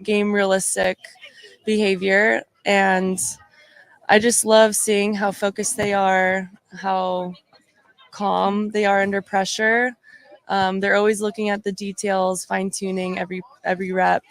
game realistic behavior. And I just love seeing how focused they are, how calm they are under pressure. They're always looking at the details, fine tuning every rep,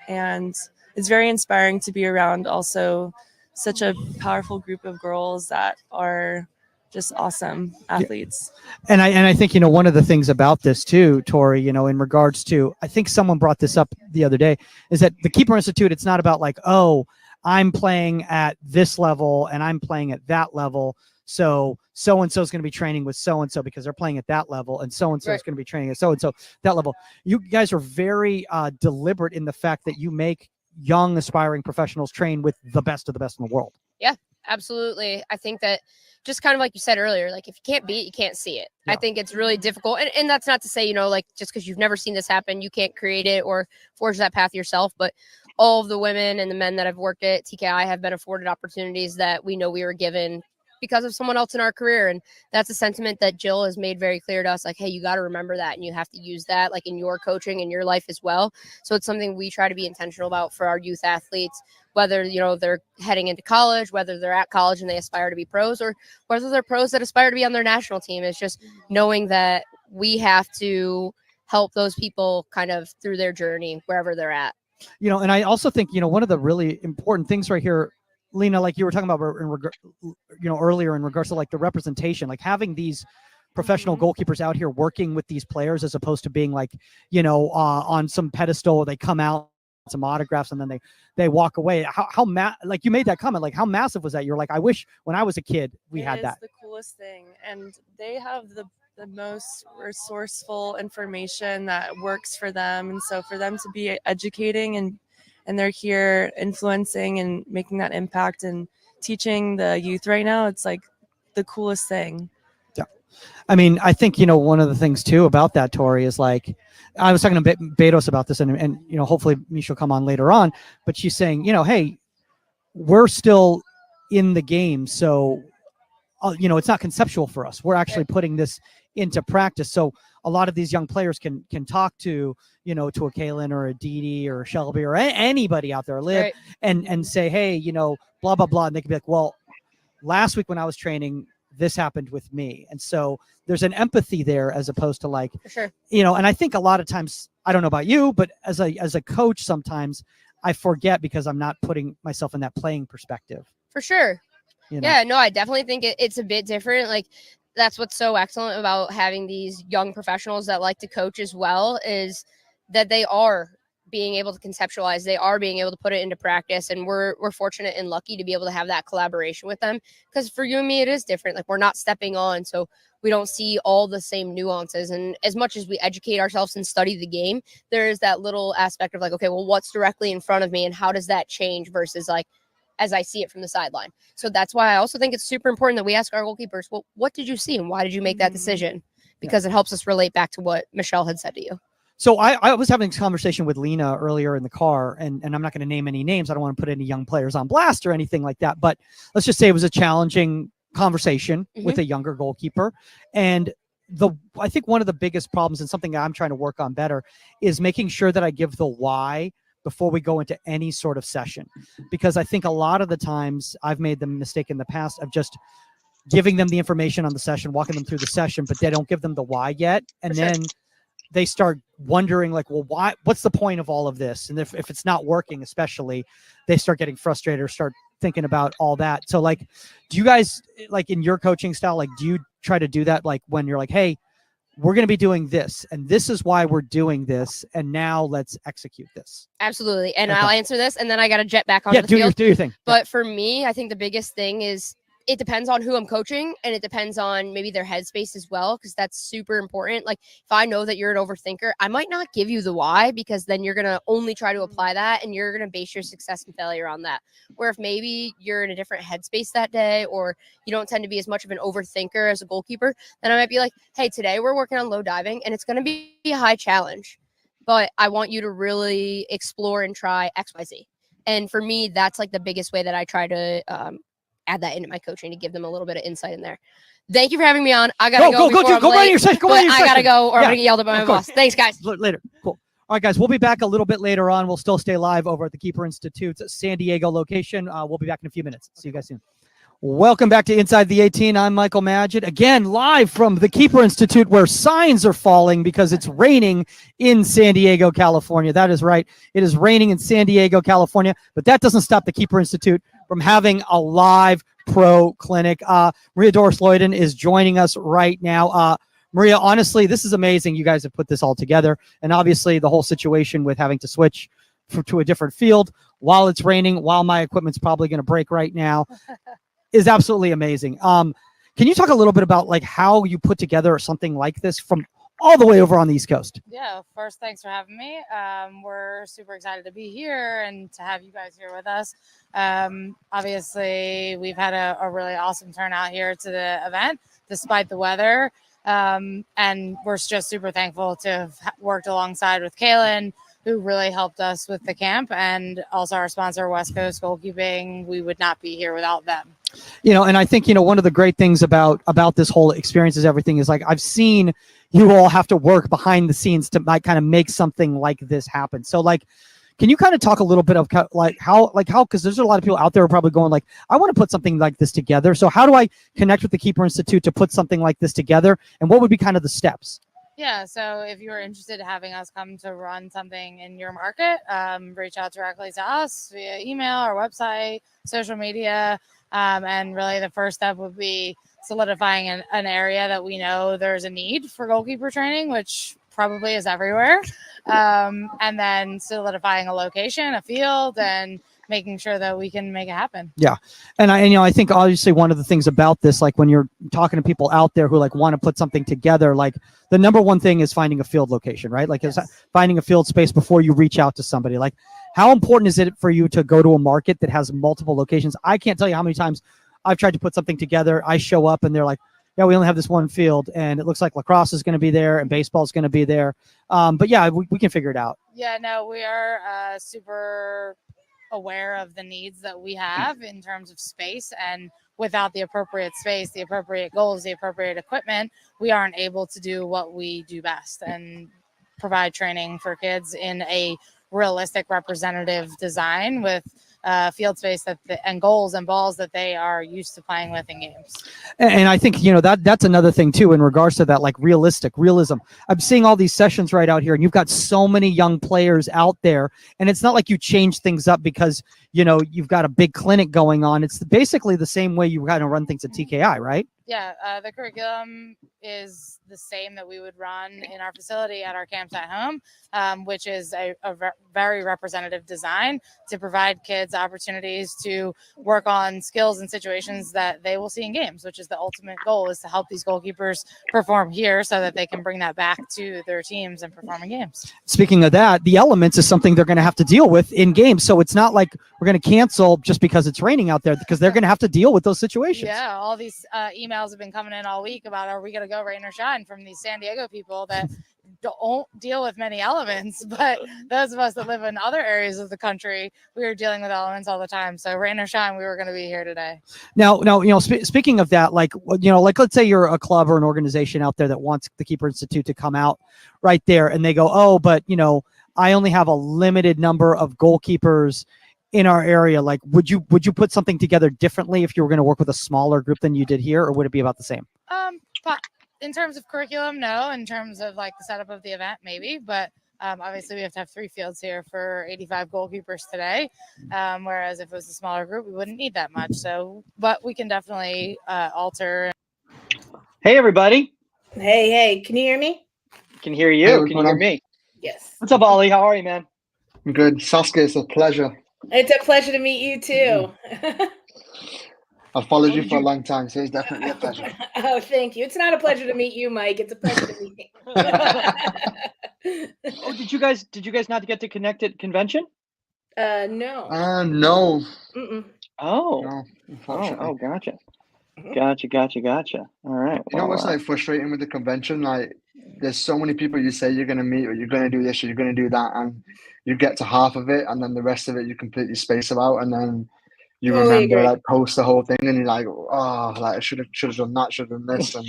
and it's very inspiring to be around. Also, such a powerful group of girls that are just awesome athletes. And I think, one of the things about this too, Tori, in regards to, I think someone brought this up the other day, is that the Keeper Institute, it's not about like, oh, I'm playing at this level and I'm playing at that level, so so-and-so is going to be training with so-and-so because they're playing at that level, and so-and-so is going to be training at so-and-so that level. You guys are very deliberate in the fact that you make young aspiring professionals train with the best of the best in the world. Yeah, absolutely. I think that just kind of like you said earlier, like if you can't beat it, you can't see it. Yeah. I think it's really difficult. And that's not to say, like just because you've never seen this happen, you can't create it or forge that path yourself. But all of the women and the men that have worked at TKI have been afforded opportunities that we know we were given because of someone else in our career. And that's a sentiment that Jill has made very clear to us, like, hey, you got to remember that, and you have to use that like in your coaching and your life as well. So it's something we try to be intentional about for our youth athletes, whether, they're heading into college, whether they're at college and they aspire to be pros, or whether they're pros that aspire to be on their national team. It's just knowing that we have to help those people kind of through their journey, wherever they're at. And I also think, one of the really important things right here, Lena, like you were talking about, earlier in regards to like the representation, like having these professional goalkeepers out here working with these players, as opposed to being like, on some pedestal, they come out, some autographs, and then they walk away. Like you made that comment, like how massive was that? You're like, I wish when I was a kid we had that. It's the coolest thing, and they have the most resourceful information that works for them, and so for them to be educating and they're here influencing and making that impact and teaching the youth right now, it's like the coolest thing. Yeah. I mean, I think, one of the things too about that, Tori, is like, I was talking to Betos about this, and hopefully Misha will come on later on, but she's saying, hey, we're still in the game. So, it's not conceptual for us. We're actually putting this into practice. So a lot of these young players can talk to, to a Kaylin or a Dee or a Shelby or anybody out there, Liv, and say, hey, blah, blah, blah. And they can be like, well, last week when I was training, this happened with me. And so there's an empathy there, as opposed to like, for sure. And I think a lot of times, I don't know about you, but as a coach, sometimes I forget because I'm not putting myself in that playing perspective. For sure. Yeah, no, I definitely think it's a bit different. Like, that's what's so excellent about having these young professionals that like to coach as well, is that they are being able to conceptualize, they are being able to put it into practice. And we're fortunate and lucky to be able to have that collaboration with them, because for you and me, it is different. Like, we're not stepping on, so we don't see all the same nuances. And as much as we educate ourselves and study the game, there is that little aspect of like, okay, well, what's directly in front of me and how does that change versus like, as I see it from the sideline. So that's why I also think it's super important that we ask our goalkeepers, well, what did you see and why did you make that decision? Because it helps us relate back to what Michelle had said to you. So I was having this conversation with Lena earlier in the car, and I'm not going to name any names. I don't want to put any young players on blast or anything like that. But let's just say it was a challenging conversation with a younger goalkeeper. And I think one of the biggest problems, and something I'm trying to work on better, is making sure that I give the why before we go into any sort of session. Because I think a lot of the times I've made the mistake in the past of just giving them the information on the session, walking them through the session, but they don't give them the why yet. And then they start wondering like, well, why, what's the point of all of this? And if it's not working, especially, they start getting frustrated or start thinking about all that. So like, do you guys, like in your coaching style, like, do you try to do that? Like when you're like, hey, we're going to be doing this, and this is why we're doing this, and now let's execute this. Absolutely. And I'll answer this, and then I got to jet back onto the field. Do your thing. But for me, I think the biggest thing is it depends on who I'm coaching, and it depends on maybe their headspace as well, because that's super important. Like, if I know that you're an overthinker, I might not give you the why, because then you're going to only try to apply that, and you're going to base your success and failure on that. Where if maybe you're in a different headspace that day, or you don't tend to be as much of an overthinker as a goalkeeper, then I might be like, hey, today we're working on low diving, and it's going to be a high challenge, but I want you to really explore and try X, Y, Z. And for me, that's like the biggest way that I try to add that into my coaching, to give them a little bit of insight in there. Thank you for having me on. I gotta go. Go right your session. I gotta go, or I'm gonna get yelled at by my boss. Thanks, guys. Later. Cool. All right, guys, we'll be back a little bit later on. We'll still stay live over at the Keeper Institute's San Diego location. We'll be back in a few minutes. See you guys soon. Welcome back to Inside the 18. I'm Michael Magid, again live from the Keeper Institute, where signs are falling because it's raining in San Diego, California. That is right. It is raining in San Diego, California, but that doesn't stop the Keeper Institute from having a live pro clinic. Maria Doris-Loyden is joining us right now. Maria, honestly, this is amazing. You guys have put this all together, and obviously the whole situation with having to switch to a different field while it's raining, while my equipment's probably going to break right now, is absolutely amazing. Can you talk a little bit about like how you put together something like this from all the way over on the East Coast? Yeah, first, thanks for having me. We're super excited to be here and to have you guys here with us. Obviously, we've had a really awesome turnout here to the event, despite the weather. And we're just super thankful to have worked alongside with Kaylin, who really helped us with the camp, and also our sponsor, West Coast Goalkeeping. We would not be here without them. You know, and I think, you know, one of the great things about this whole experience is everything is like, I've seen you all have to work behind the scenes to like kind of make something like this happen. So like, can you kind of talk a little bit of how, because there's a lot of people out there who are probably going like, I want to put something like this together. So how do I connect with the Keeper Institute to put something like this together? And what would be kind of the steps? Yeah, so if you are interested in having us come to run something in your market, reach out directly to us via email, our website, social media. And really the first step would be solidifying an area that we know there's a need for goalkeeper training, which probably is everywhere. And then solidifying a location, a field, and making sure that we can make it happen. Yeah. And I think obviously one of the things about this, like when you're talking to people out there who like want to put something together, like the number one thing is finding a field location, right? Like, yes, finding a field space before you reach out to somebody. Like, how important is it for you to go to a market that has multiple locations? I can't tell you how many times I've tried to put something together. I show up and they're like, yeah, we only have this one field, and it looks like lacrosse is going to be there and baseball is going to be there. But yeah, we can figure it out. Yeah, no, we are super aware of the needs that we have in terms of space, and without the appropriate space, the appropriate goals, the appropriate equipment, we aren't able to do what we do best and provide training for kids in a realistic representative design with field space and goals and balls that they are used to playing with in games. And I think, you know, that's another thing too, in regards to that, like realism. I'm seeing all these sessions right out here, and you've got so many young players out there, and it's not like you change things up because, you know, you've got a big clinic going on. It's basically the same way you kind of run things at TKI, right? Yeah, the curriculum is the same that we would run in our facility at our camps at home, which is a very representative design to provide kids opportunities to work on skills and situations that they will see in games, which is the ultimate goal, is to help these goalkeepers perform here so that they can bring that back to their teams and perform in games. Speaking of that, the elements is something they're going to have to deal with in games. So it's not like we're going to cancel just because it's raining out there, because they're going to have to deal with those situations. Yeah, all these emails have been coming in all week about, are we going to go rain or shine, from these San Diego people that don't deal with many elements, but those of us that live in other areas of the country, we are dealing with elements all the time. So rain or shine, we were going to be here today. Now, you know, speaking of that, like, you know, like let's say you're a club or an organization out there that wants the Keeper Institute to come out right there, and they go, oh, but you know, I only have a limited number of goalkeepers in our area. Like, would you put something together differently if you were going to work with a smaller group than you did here, or would it be about the same? But in terms of curriculum, no. In terms of like the setup of the event, maybe. But obviously we have to have 3 fields here for 85 goalkeepers today. Whereas if it was a smaller group, we wouldn't need that much. So, but we can definitely alter. Hey, everybody. Hey, can you hear me? Can hear you. Hey, can you hear me? Yes. What's up, Ollie? How are you, man? I'm good. Saskia, it's a pleasure. It's a pleasure to meet you too. I've followed you for a long time, so it's definitely a pleasure. Oh, thank you. It's not a pleasure to meet you, Mike. It's a pleasure to meet you. Oh, did you guys not get to connect at convention? No. No. Mm-mm. Oh. No, unfortunately. Gotcha. All right. You know what's like frustrating with the convention? Like, there's so many people you say you're going to meet, or you're going to do this, or you're going to do that, and you get to half of it, and then the rest of it you completely space about, and then you remember like post the whole thing, and you're like, oh, like I should have done that, should have done this, and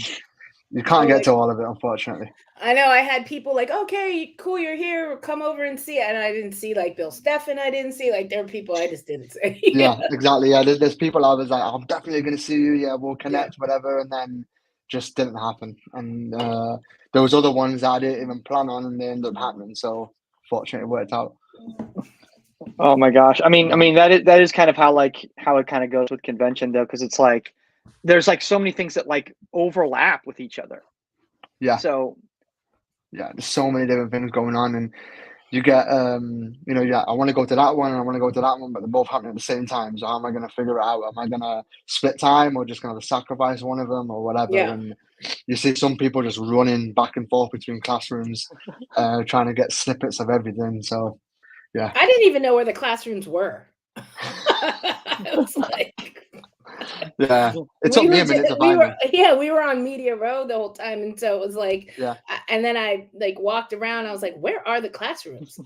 You can't Oh, get to all of it, unfortunately. I know I had people like, okay, cool, you're here, come over and see it. And I didn't see like Bill Steffen. I didn't see like there were people I just didn't see. Yeah, exactly. Yeah, there's people I was like, I'm definitely going to see you. Yeah, we'll connect, whatever. And then just didn't happen. And there was other ones that I didn't even plan on, and they ended up happening. So fortunately, it worked out. Oh my gosh. I mean that is kind of how it kind of goes with convention though, because it's like there's like so many things that like overlap with each other. Yeah. So yeah, there's so many different things going on, and you get yeah, I want to go to that one and I want to go to that one, but they're both happening at the same time. So how am I going to figure it out? Am I going to split time or just going to sacrifice one of them or whatever? Yeah. And you see some people just running back and forth between classrooms, trying to get snippets of everything. So yeah, I didn't even know where the classrooms were. I was like, yeah, it took me a minute to find them. We were on Media Row the whole time, and so it was like, Yeah. And then I like walked around. I was like, where are the classrooms?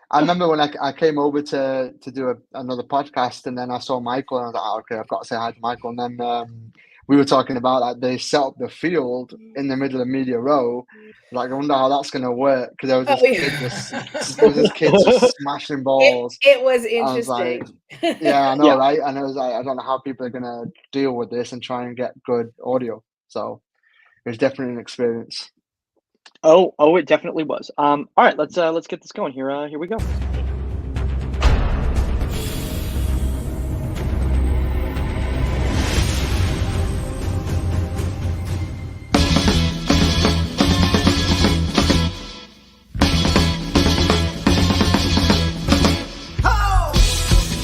I remember when I came over to do another podcast, and then I saw Michael, and I was like, oh, okay, I've got to say hi to Michael. And then we were talking about that they set up the field in the middle of Media Row. Like, I wonder how that's going to work, because there was this kid just smashing balls. It was interesting. Like, yeah, I know, right? And I was like, I don't know how people are going to deal with this and try and get good audio. So it was definitely an experience. Oh, it definitely was. All right, let's get this going here. Here we go.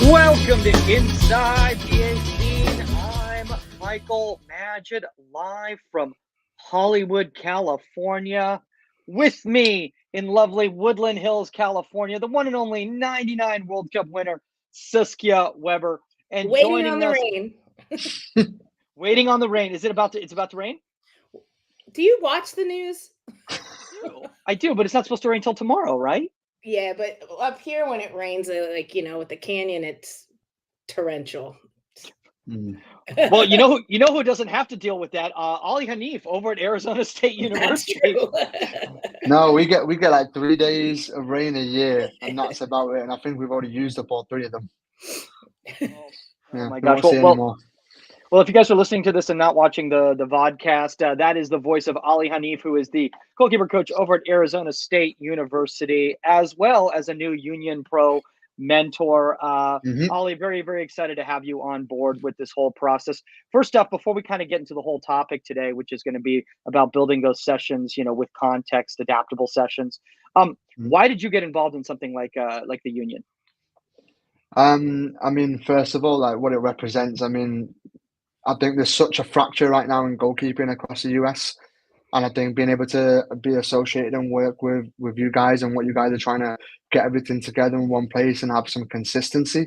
Welcome to Inside the 18. I'm Michael Magid, live from Hollywood, California. With me in lovely Woodland Hills, California, the one and only 99 World Cup winner, Saskia Weber. And waiting on the rain. Waiting on the rain. It's about to rain? Do you watch the news? I do, but it's not supposed to rain till tomorrow, right? Yeah, but up here when it rains, like with the canyon, it's torrential. Well, you know who doesn't have to deal with that? Ali Hanif over at Arizona State University. No, we get like 3 days of rain a year, and that's about it. And I think we've already used up all 3 of them. Oh my gosh! Well, if you guys are listening to this and not watching the vodcast, that is the voice of Ali Hanif, who is the goalkeeper coach over at Arizona State University, as well as a new Union Pro mentor. Ali, very, very excited to have you on board with this whole process. First up, before we kind of get into the whole topic today, which is going to be about building those sessions, with context, adaptable sessions. Why did you get involved in something like the Union? I mean, first of all, like what it represents. I mean, I think there's such a fracture right now in goalkeeping across the US. And I think being able to be associated and work with you guys and what you guys are trying to get everything together in one place and have some consistency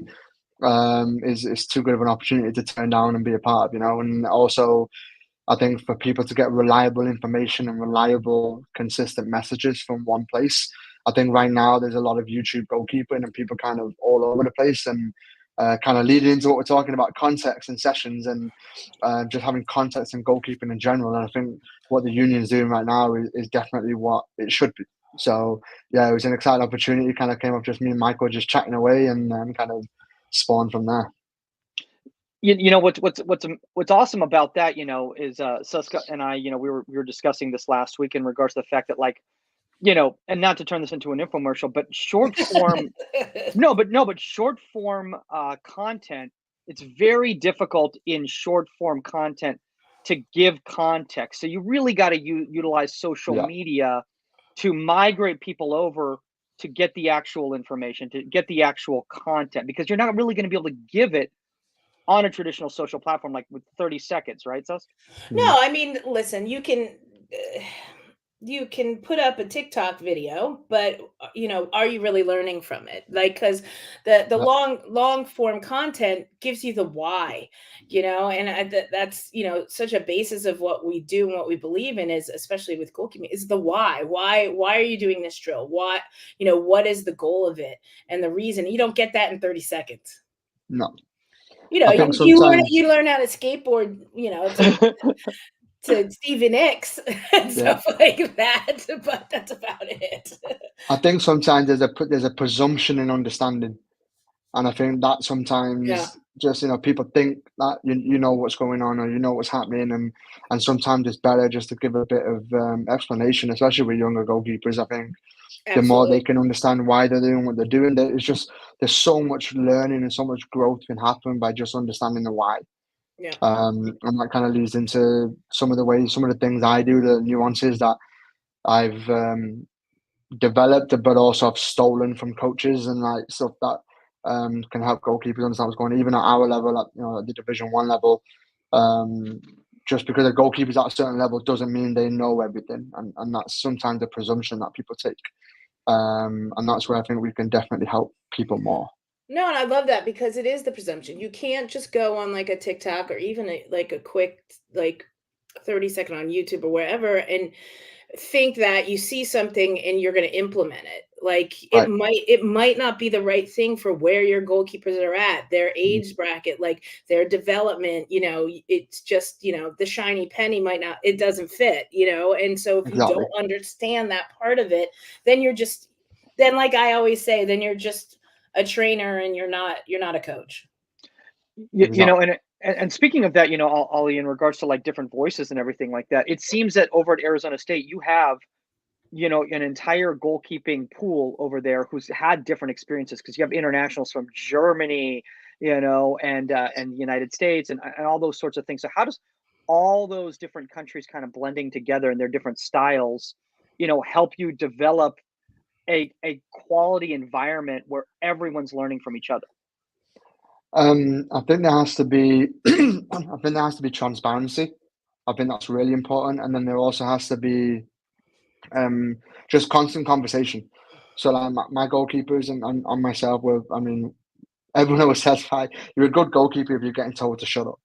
is too good of an opportunity to turn down and be a part of, And also, I think for people to get reliable information and reliable, consistent messages from one place. I think right now there's a lot of YouTube goalkeeping and people kind of all over the place, and kind of leading into what we're talking about, context and sessions, and just having context and goalkeeping in general. And I think what the Union's doing right now is definitely what it should be. So yeah, it was an exciting opportunity. Kind of came up just me and Michael just chatting away, and kind of spawned from there. What's awesome about that, is Suska and I, we were discussing this last week in regards to the fact that, like, and not to turn this into an infomercial, but short form, but short form content, it's very difficult in short form content to give context. So you really got to utilize social media to migrate people over to get the actual information, to get the actual content, because you're not really going to be able to give it on a traditional social platform, like with 30 seconds, right, Sus? No, I mean, listen, you can put up a TikTok video, but are you really learning from it? Like, because the long form content gives you the why, and that's such a basis of what we do and what we believe in, is especially with goalkeeping, is the why. Why are you doing this drill? What is the goal of it and the reason? You don't get that in 30 seconds. No. You learn how to skateboard. It's like, to Stephen X and stuff like that, but that's about it. I think sometimes there's a presumption in understanding, and I think that sometimes just people think that you know what's going on, or you know what's happening, and sometimes it's better just to give a bit of explanation, especially with younger goalkeepers. I think the more they can understand why they're doing what they're doing, there's so much learning and so much growth can happen by just understanding the why. Yeah. And that kind of leads into some of the things I do, the nuances that I've developed, but also I've stolen from coaches and like stuff that can help goalkeepers understand what's going on, even at our level, at the Division 1 level. Just because a goalkeeper's at a certain level doesn't mean they know everything, and that's sometimes the presumption that people take. And that's where I think we can definitely help people more. No, and I love that because it is the presumption. You can't just go on like a TikTok or even like a quick 30-second on YouTube or wherever and think that you see something and you're going to implement it. Like it might not be the right thing for where your goalkeepers are at, their age bracket, like their development, it's just, the shiny penny might not, it doesn't fit, and so if you don't understand that part of it, then then like I always say, then you're just a trainer and you're not a coach. And speaking of that, Ollie, in regards to like different voices and everything like that, it seems that over at Arizona State, you have, an entire goalkeeping pool over there who's had different experiences, because you have internationals from Germany, and the United States and all those sorts of things. So how does all those different countries kind of blending together and their different styles, help you develop a quality environment where everyone's learning from each other? I think there has to be transparency. I think that's really important, and then there also has to be just constant conversation. So like my goalkeepers and myself, everyone always says, you're a good goalkeeper if you're getting told to shut up,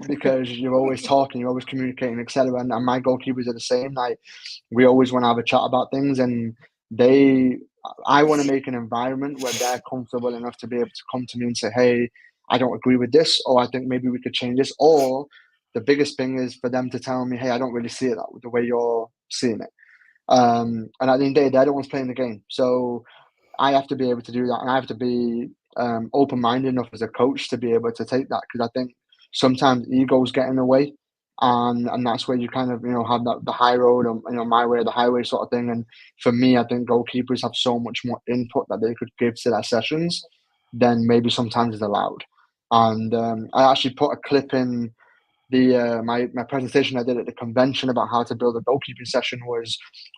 because you're always talking, you're always communicating, etc. And my goalkeepers are the same. Like, we always want to have a chat about things, and I want to make an environment where they're comfortable enough to be able to come to me and say, hey, I don't agree with this, or I think maybe we could change this. Or the biggest thing is for them to tell me, hey, I don't really see it the way you're seeing it. And at the end of the day, they're the ones playing the game. So I have to be able to do that, and I have to be open-minded enough as a coach to be able to take that, because I think sometimes egos get in the way. And that's where you kind of have the high road, or my way or the highway sort of thing. And for me, I think goalkeepers have so much more input that they could give to their sessions than maybe sometimes is allowed. And I actually put a clip in the my presentation I did at the convention about how to build a goalkeeping session.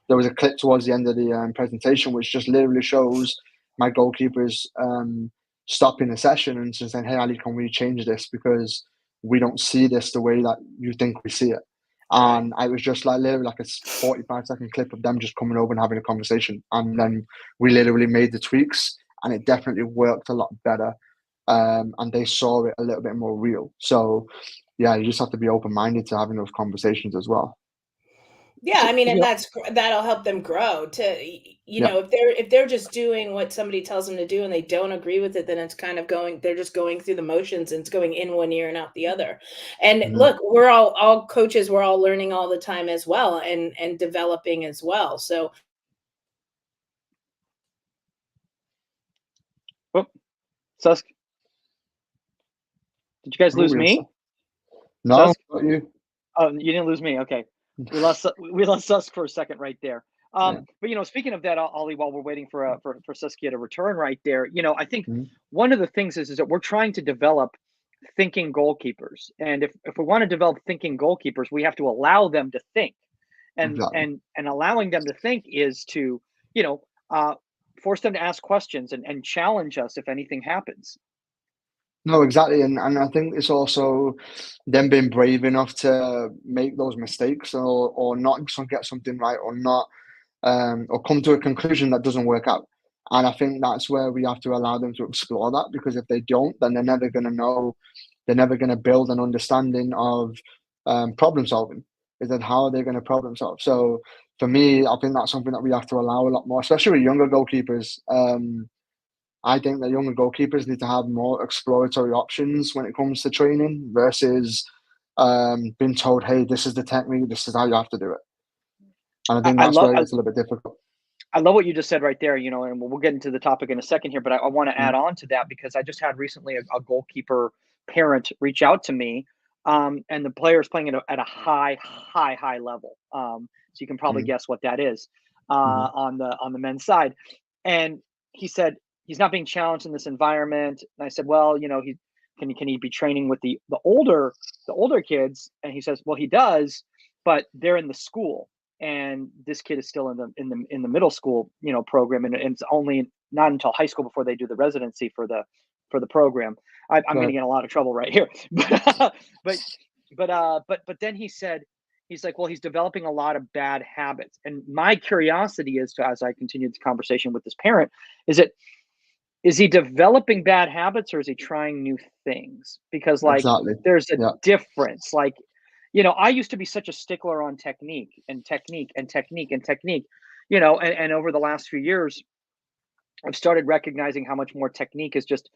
There was a clip towards the end of the presentation which just literally shows my goalkeepers stopping the session and just saying, hey Ali, can we change this, because we don't see this the way that you think we see it. And I was just literally like a 45-second clip of them just coming over and having a conversation, and then we literally made the tweaks, and it definitely worked a lot better, and they saw it a little bit more real. So yeah, you just have to be open-minded to having those conversations as well. Yeah, and that'll help them grow to, if they're just doing what somebody tells them to do and they don't agree with it, then it's kind of they're just going through the motions, and it's going in one ear and out the other. And look, we're all coaches, we're all learning all the time as well, and developing as well. So. Oh, Susk, did you guys lose me? No, Susk? not you. Oh, you didn't lose me. Okay. We lost Susk for a second right there. But speaking of that, Ollie, while we're waiting for Saskia to return right there, I think one of the things is that we're trying to develop thinking goalkeepers, and if we want to develop thinking goalkeepers, we have to allow them to think, and allowing them to think is to force them to ask questions and challenge us if anything happens. No, exactly, and I think it's also them being brave enough to make those mistakes, or not get something right, or not, or come to a conclusion that doesn't work out. And I think that's where we have to allow them to explore that, because if they don't, then they're never going to know, they're never going to build an understanding of problem solving. Is that how they're going to problem solve? So for me, I think that's something that we have to allow a lot more, especially with younger goalkeepers. I think that younger goalkeepers need to have more exploratory options when it comes to training versus being told, hey, this is the technique, this is how you have to do it. And I think I that's love where it's a little bit difficult. I love what you just said right there, you know, and we'll get into the topic in a second here, but I want to add on to that because I just had recently a goalkeeper parent reach out to me, and the player is playing at a high level. So you can probably guess what that is on the men's side. And he said he's not being challenged in this environment. And I said, well, you know, can he be training with the older kids? And he says, well, he does, but they're in the school. And this kid is still in the middle school, you know, program, and it's only not until high school before they do the residency for the program. I'm going to get in a lot of trouble right here, but then he said, he's like, well, he's developing a lot of bad habits, and my curiosity is to, as I continue this conversation with this parent, is he developing bad habits or is he trying new things? Because like there's a difference, like. You know, I used to be such a stickler on technique, you know, and over the last few years, I've started recognizing how much more technique is just,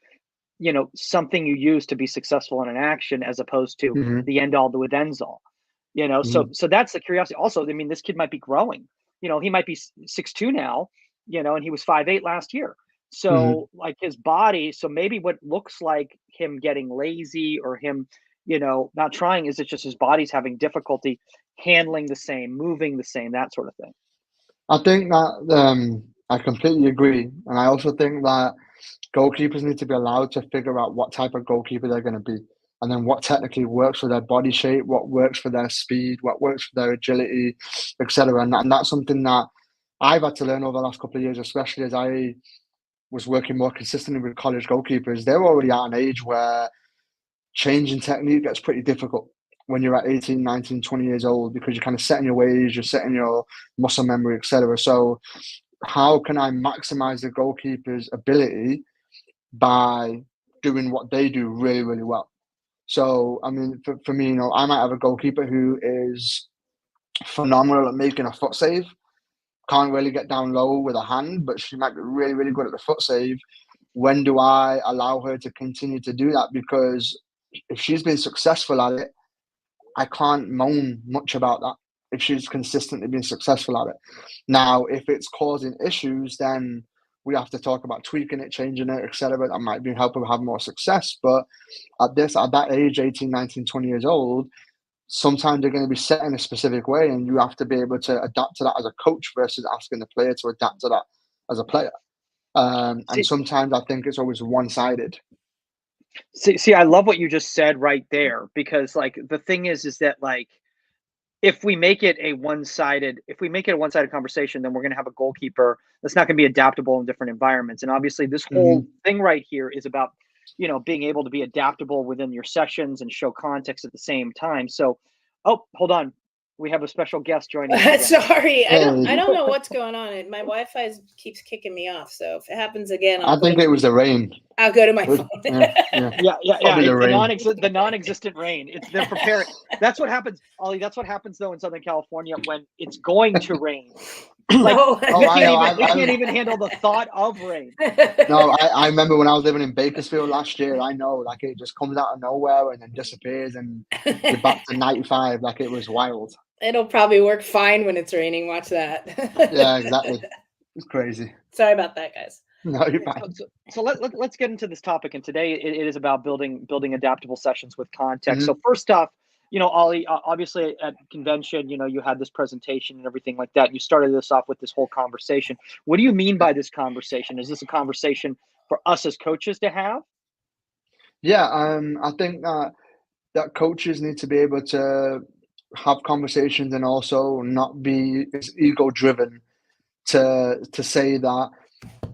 you know, something you use to be successful in an action as opposed to the end all to ends all, you know. So that's the curiosity. Also, I mean, this kid might be growing, you know, he might be 6'2" now, you know, and he was 5'8" last year. So like his body, so maybe what looks like him getting lazy or him, you know, not trying, is it just his body's having difficulty handling the same, moving the same, that sort of thing? I think that I completely agree. And I also think that goalkeepers need to be allowed to figure out what type of goalkeeper they're going to be. And then what technically works for their body shape, what works for their speed, what works for their agility, etc. And that's something that I've had to learn over the last couple of years, especially as I was working more consistently with college goalkeepers. They're already at an age where changing technique gets pretty difficult when you're at 18, 19, 20 years old, because you're kind of setting your ways, you're setting your muscle memory, etc. So how can I maximize the goalkeeper's ability by doing what they do really, really well? So, I mean, for me, you know, I might have a goalkeeper who is phenomenal at making a foot save, can't really get down low with a hand, but she might be really, really good at the foot save. When do I allow her to continue to do that? Because if she's been successful at it, I can't moan much about that if she's consistently been successful at it. Now, if it's causing issues, then we have to talk about tweaking it, changing it, etc. That might be help her have more success. But at that age, 18, 19, 20 years old, sometimes they're going to be set in a specific way, and you have to be able to adapt to that as a coach versus asking the player to adapt to that as a player. And sometimes I think it's always one-sided. See, I love what you just said right there, because like the thing is that like if we make it a one-sided conversation, then we're going to have a goalkeeper that's not going to be adaptable in different environments. And obviously this whole thing right here is about, you know, being able to be adaptable within your sessions and show context at the same time. So, oh, hold on. We have a special guest joining us. Sorry, I don't know what's going on. My Wi-Fi keeps kicking me off. So if it happens again, I think it was the rain. I'll go to my phone. Yeah. It's the non-existent rain. They're preparing. That's what happens, Ollie. That's what happens though in Southern California when it's going to rain. Like we can't even handle the thought of rain. No, I remember when I was living in Bakersfield last year. I know, like it just comes out of nowhere and then disappears, and you're back to 95. Like it was wild. It'll probably work fine when it's raining. Watch that. Yeah, exactly. It's crazy. Sorry about that, guys. No, you're fine. So let's get into this topic, and today it is about building adaptable sessions with context. So first off, you know, Ollie, obviously at convention, you know, you had this presentation and everything like that. You started this off with this whole conversation. What do you mean by this conversation? Is this a conversation for us as coaches to have? Yeah, I think that coaches need to be able to have conversations and also not be as ego driven to say that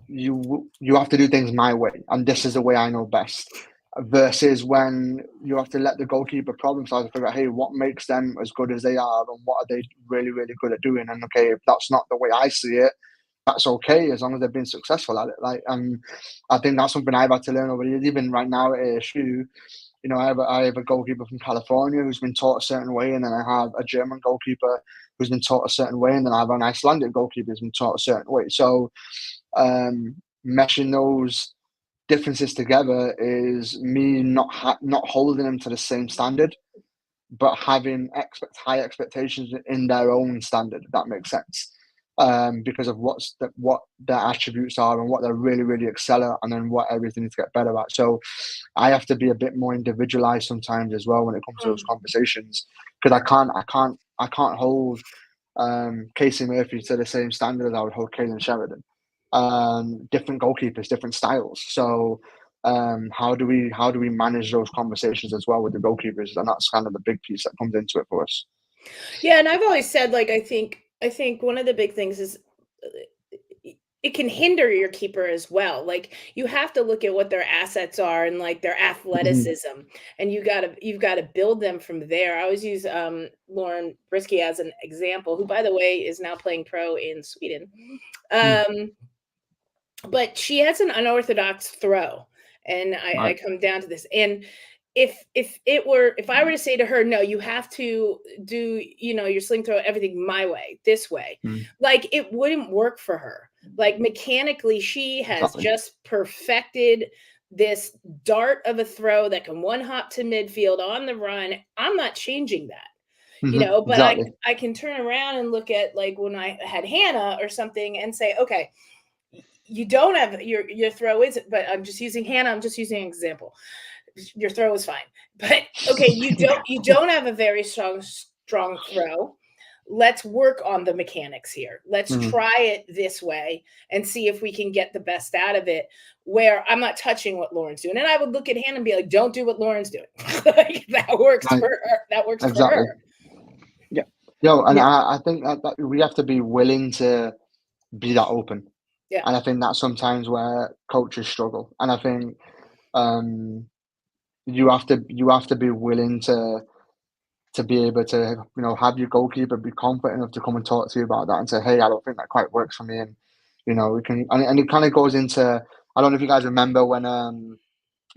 you have to do things my way and this is the way I know best, versus when you have to let the goalkeeper problem solve and figure out, hey, what makes them as good as they are and what are they really, really good at doing. And okay, if that's not the way I see it, that's okay as long as they've been successful at it. Like, I think that's something I've had to learn over the years. Even right now at ASU, you know, I have a goalkeeper from California who's been taught a certain way, and then I have a German goalkeeper who's been taught a certain way, and then I have an Icelandic goalkeeper who's been taught a certain way. So meshing those differences together is me not holding them to the same standard. but having high expectations in their own standard, if that makes sense. Because of what their attributes are and what they're really, really excel at, and then what everything needs to get better at. So I have to be a bit more individualized sometimes as well when it comes to those conversations, because I can't hold Casey Murphy to the same standard as I would hold Kalen Sheridan. Different goalkeepers, different styles. So how do we manage those conversations as well with the goalkeepers? And that's kind of the big piece that comes into it for us. Yeah, and I've always said, like, I think one of the big things is it can hinder your keeper as well. Like, you have to look at what their assets are and like their athleticism, and you've got to build them from there. I always use Lauren Brisky as an example, who, by the way, is now playing pro in Sweden. But she has an unorthodox throw, and I come down to this. And if I were to say to her, no, you have to do, your sling throw, everything my way, this way, like, it wouldn't work for her. Like, mechanically, she has just perfected this dart of a throw that can one hop to midfield on the run. I'm not changing that. But I can turn around and look at, like, when I had Hannah or something and say, okay, you don't have your throw is, but I'm just using Hannah. I'm just using an example. Your throw is fine, but okay, you don't have a very strong throw. Let's work on the mechanics here. Let's try it this way and see if we can get the best out of it, where I'm not touching what Lauren's doing. And I would look at Hannah and be like, don't do what Lauren's doing. Like, that works for her. That works for her. Yeah. And I think that we have to be willing to be that open. Yeah. And I think that's sometimes where coaches struggle. And I think you have to be willing to be able to, have your goalkeeper be confident enough to come and talk to you about that and say, hey, I don't think that quite works for me. And we can, and it kind of goes into, I don't know if you guys remember when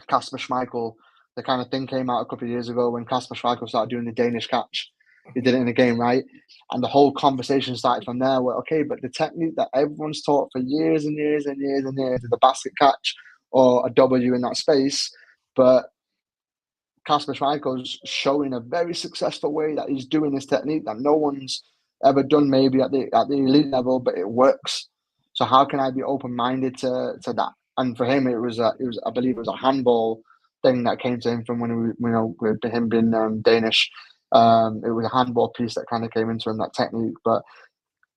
Kasper Schmeichel, the kind of thing came out a couple of years ago when Kasper Schmeichel started doing the Danish catch. He did it in a game, right? And the whole conversation started from there, where, okay, but the technique that everyone's taught for years and years and years and years is the basket catch or a W in that space. But Kasper Schmeichel's showing a very successful way that he's doing this technique that no one's ever done, maybe at the elite level, but it works. So how can I be open-minded to that? And for him, it was I believe it was a handball thing that came to him from when with him being Danish. It was a handball piece that kind of came into him, that technique. But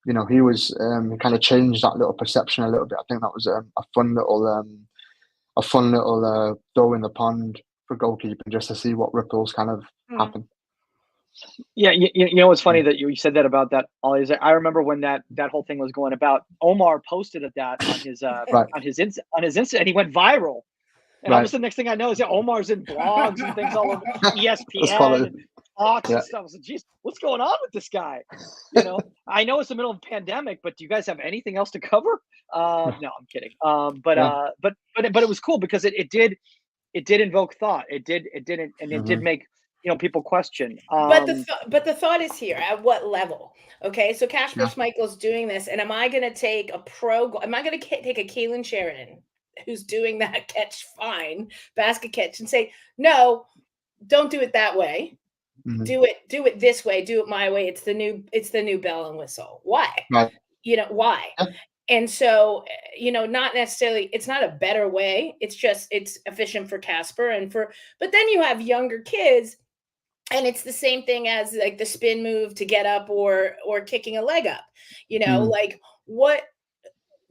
he was he kind of changed that little perception a little bit. I think that was a fun little throw in the pond for goalkeeping, just to see what ripples kind of happen. Yeah, you know what's funny that you said that about that, Ollie, is I remember when that whole thing was going about. Omar posted at that on his on his Insta, and he went viral. And almost the next thing I know is Omar's in blogs and things all over ESPN and Fox and stuff. I was like, geez, what's going on with this guy? I know it's the middle of a pandemic, but do you guys have anything else to cover? No, I'm kidding. But it was cool because it did invoke thought. It did make people question. But the thought is here: at what level? Okay, so Kasper Schmeichel's doing this, and am I going to take a am I going to take a Kalen Sheridan who's doing that basket catch, and say, no, don't do it that way. Do it this way. Do it my way. It's the new bell and whistle. Why? Right. Why? And so, not necessarily, it's not a better way. It's just, it's efficient for Kasper but then you have younger kids, and it's the same thing as like the spin move to get up or kicking a leg up, like what,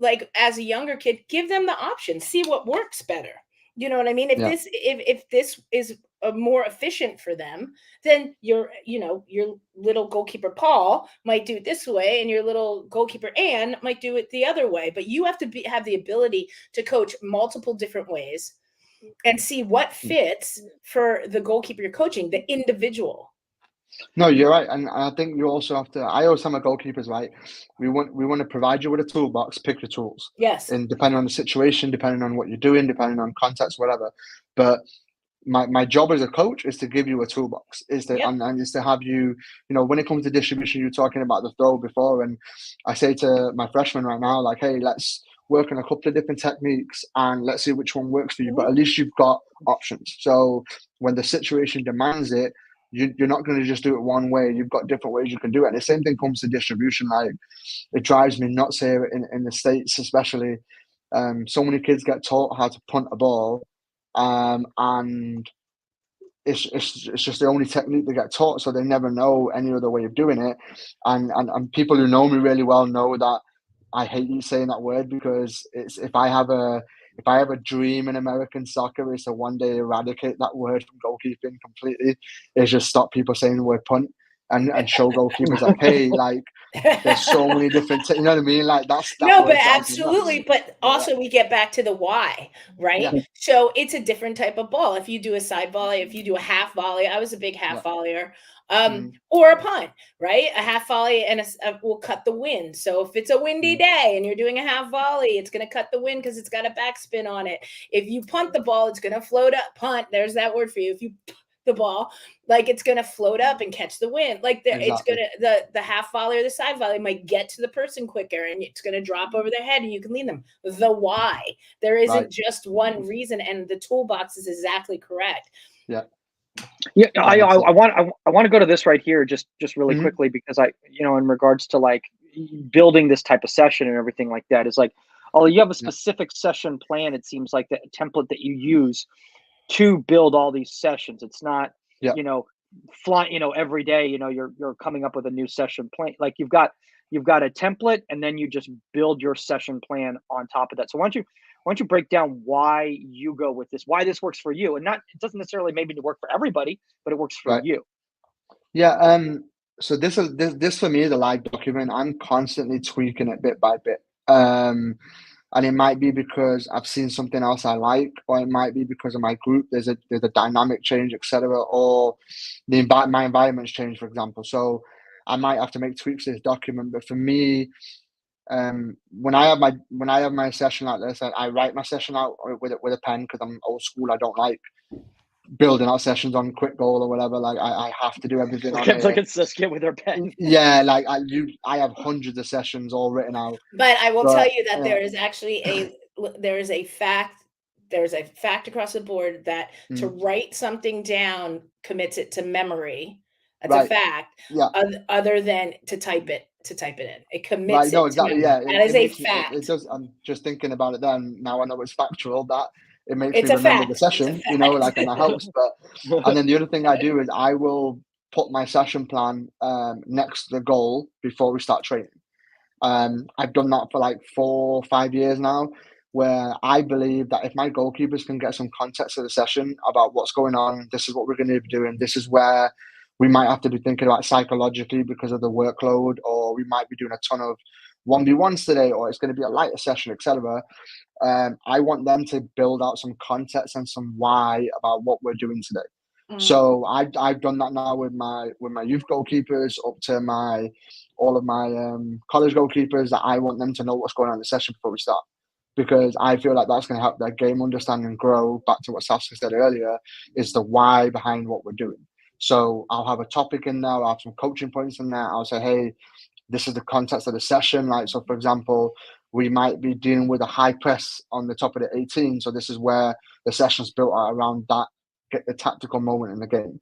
like as a younger kid, give them the option, see what works better. You know what I mean? If this is more efficient for them, then your little goalkeeper Paul might do it this way, and your little goalkeeper Anne might do it the other way. But you have to have the ability to coach multiple different ways and see what fits for the goalkeeper you're coaching, the individual. No, you're right, and I think you also have to. I always tell my goalkeepers, right? We want to provide you with a toolbox. Pick your tools. Yes. And depending on the situation, depending on what you're doing, depending on context, whatever. But my job as a coach is to give you a toolbox. And is to have you. When it comes to distribution, you're talking about the throw before, and I say to my freshmen right now, like, hey, let's work on a couple of different techniques and let's see which one works for you. But at least you've got options. So when the situation demands it, you're not going to just do it one way. You've got different ways you can do it. And the same thing comes to distribution. Like, it drives me nuts here in the States, especially. So many kids get taught how to punt a ball, and it's just the only technique they get taught, so they never know any other way of doing it. And people who know me really well know that I hate saying that word, because it's if I have a dream in American soccer, is to one day eradicate that word from goalkeeping completely. Is just stop people saying the word punt and show goalkeepers like, hey, like, there's so many different, you know what I mean? Like, that No, but word drives me nuts. absolutely. But also, we get back to the why, right? Yeah. So it's a different type of ball. If you do a side volley, if you do a half volley, I was a big half volleyer, or a punt, right? A half volley and will cut the wind. So if it's a windy day and you're doing a half volley, it's going to cut the wind because it's got a backspin on it. If you punt the ball, it's going to float up. Punt, there's that word for you. If you the ball, like, it's going to float up and catch the wind. Like, it's going to, the half volley or the side volley might get to the person quicker, and it's going to drop over their head and you can lead them. The why. There isn't just one reason, and the toolbox is exactly correct. Yeah. I want to go to this right here just really quickly, because in regards to like building this type of session and everything like that, is like, although you have a specific session plan, it seems like the template that you use to build all these sessions. It's not, flying, every day, you're coming up with a new session plan. Like, you've got a template, and then you just build your session plan on top of that. So why don't you break down why you go with this, why this works for you, and it doesn't necessarily maybe work for everybody, but it works for you. Yeah. So this for me is a live document. I'm constantly tweaking it bit by bit. And it might be because I've seen something else I like, or it might be because of my group. There's a dynamic change, etc., or my environment's changed, for example. So I might have to make tweaks to this document. But for me, when I have my session like this, I write my session out with a pen, because I'm old school. I don't like building out sessions on quick goal or whatever. Like, I have to do everything. Look at Saskia with her pen. Yeah, like I have hundreds of sessions all written out. But I will tell you that there is actually there's a fact across the board that to write something down commits it to memory. That's a fact. Yeah. Other than to type it in, it commits. No, exactly. Yeah, that is a fact. It does. I'm just thinking about it. Then now I know it's factual. That it makes It's me a remember fact. the session. And that helps. But and then the other thing I do is I will put my session plan next to the goal before we start training. I've done that for like 4 or 5 years now, where I believe that if my goalkeepers can get some context of the session about what's going on, this is what we're going to be doing, this is where we might have to be thinking about psychologically because of the workload, or we might be doing a ton of 1v1s today, or it's going to be a lighter session, etc. I want them to build out some context and some why about what we're doing today. So I've done that now with my youth goalkeepers up to all of my college goalkeepers, that I want them to know what's going on in the session before we start, because I feel like that's going to help their game understanding grow. Back to what Saskia said earlier, is the why behind what we're doing. So I'll have a topic in there, I'll have some coaching points in there. I'll say, hey, this is the context of the session. Like, so for example, we might be dealing with a high press on the top of the 18. So this is where the session's built around that, get the tactical moment in the game.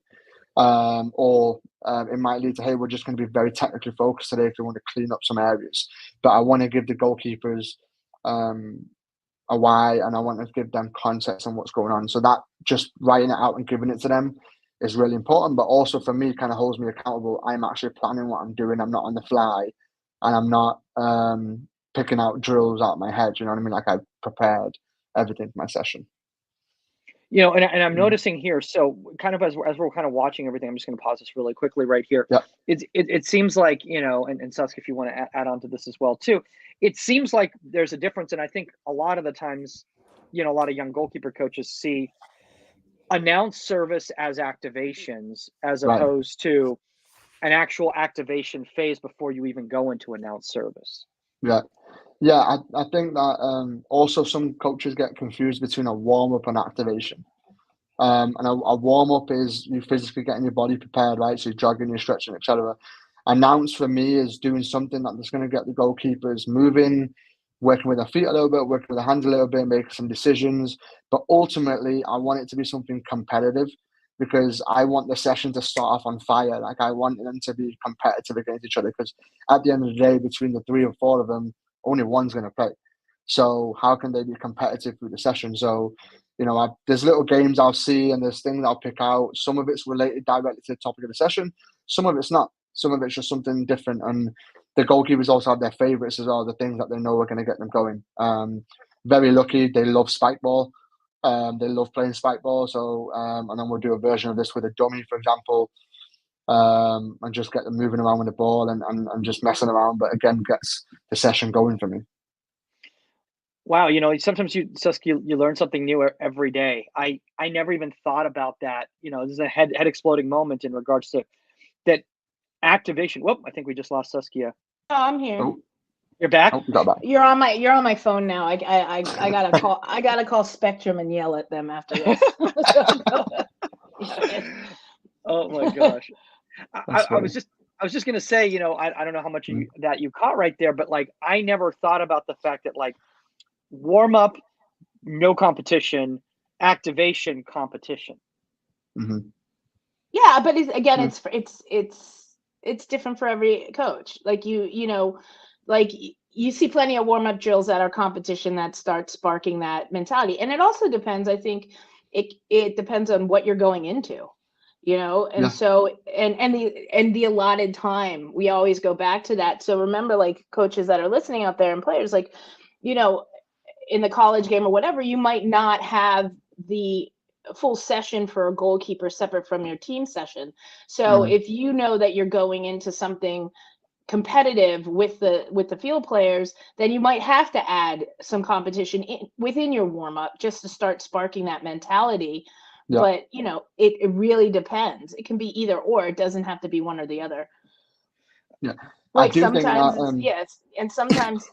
Or it might lead to, hey, we're just going to be very technically focused today if we want to clean up some areas. But I want to give the goalkeepers a why, and I want to give them context on what's going on. So that just writing it out and giving it to them is really important. But also for me, kind of holds me accountable. I'm actually planning what I'm doing. I'm not on the fly, and I'm not picking out drills out of my head. You know what I mean? Like, I've prepared everything for my session. And I'm noticing here, so kind of as we're kind of watching everything, I'm just going to pause this really quickly right here. Yeah. It seems like, and Saskia, if you want to add on to this as well too, it seems like there's a difference. And I think a lot of the times, a lot of young goalkeeper coaches see announced service as activations as opposed to an actual activation phase before you even go into announced service. Yeah, I think that also some coaches get confused between a warm-up and activation. And a warm-up is you physically getting your body prepared, right? So you're jogging, you're stretching, etc. Announce for me is doing something that's going to get the goalkeepers moving, working with their feet a little bit, working with their hands a little bit, making some decisions. But ultimately, I want it to be something competitive, because I want the session to start off on fire. Like I want them to be competitive against each other, because at the end of the day, between the 3 or 4 of them, only one's going to play. So how can they be competitive through the session? So, you know, there's little games I'll see and there's things I'll pick out. Some of it's related directly to the topic of the session. Some of it's not. Some of it's just something different. And the goalkeepers also have their favourites as well, the things that they know are going to get them going. Very lucky. They love spike ball. They love playing spike ball. So, and then we'll do a version of this with a dummy, for example, and just get them moving around with the ball and just messing around. But again, gets the session going for me. Wow, you know, sometimes you learn something new every day. I never even thought about that. You know, this is a head exploding moment in regards to that activation. Whoop, I think we just lost Saskia. Oh, I'm here. Oh, You're back? oh, got back. You're on my phone now. I gotta call Spectrum and yell at them after this. Oh my gosh. That's I was just gonna say, you know, I don't know how much that you caught right there, but like I never thought about the fact that like warm up, no competition, activation, competition. Mm-hmm. Yeah, but it's different for every coach. Like you know, like you see plenty of warm up drills that are competition that start sparking that mentality, and it also depends. I think it depends on what you're going into, you know, and so and the allotted time. We always go back to that. So remember, like coaches that are listening out there and players, like, you know, in the college game or whatever, you might not have the full session for a goalkeeper separate from your team session. So if you know that you're going into something competitive with the field players, then you might have to add some competition within your warm-up just to start sparking that mentality. But you know, it really depends. It can be either or. It doesn't have to be one or the other. Like sometimes yes, and sometimes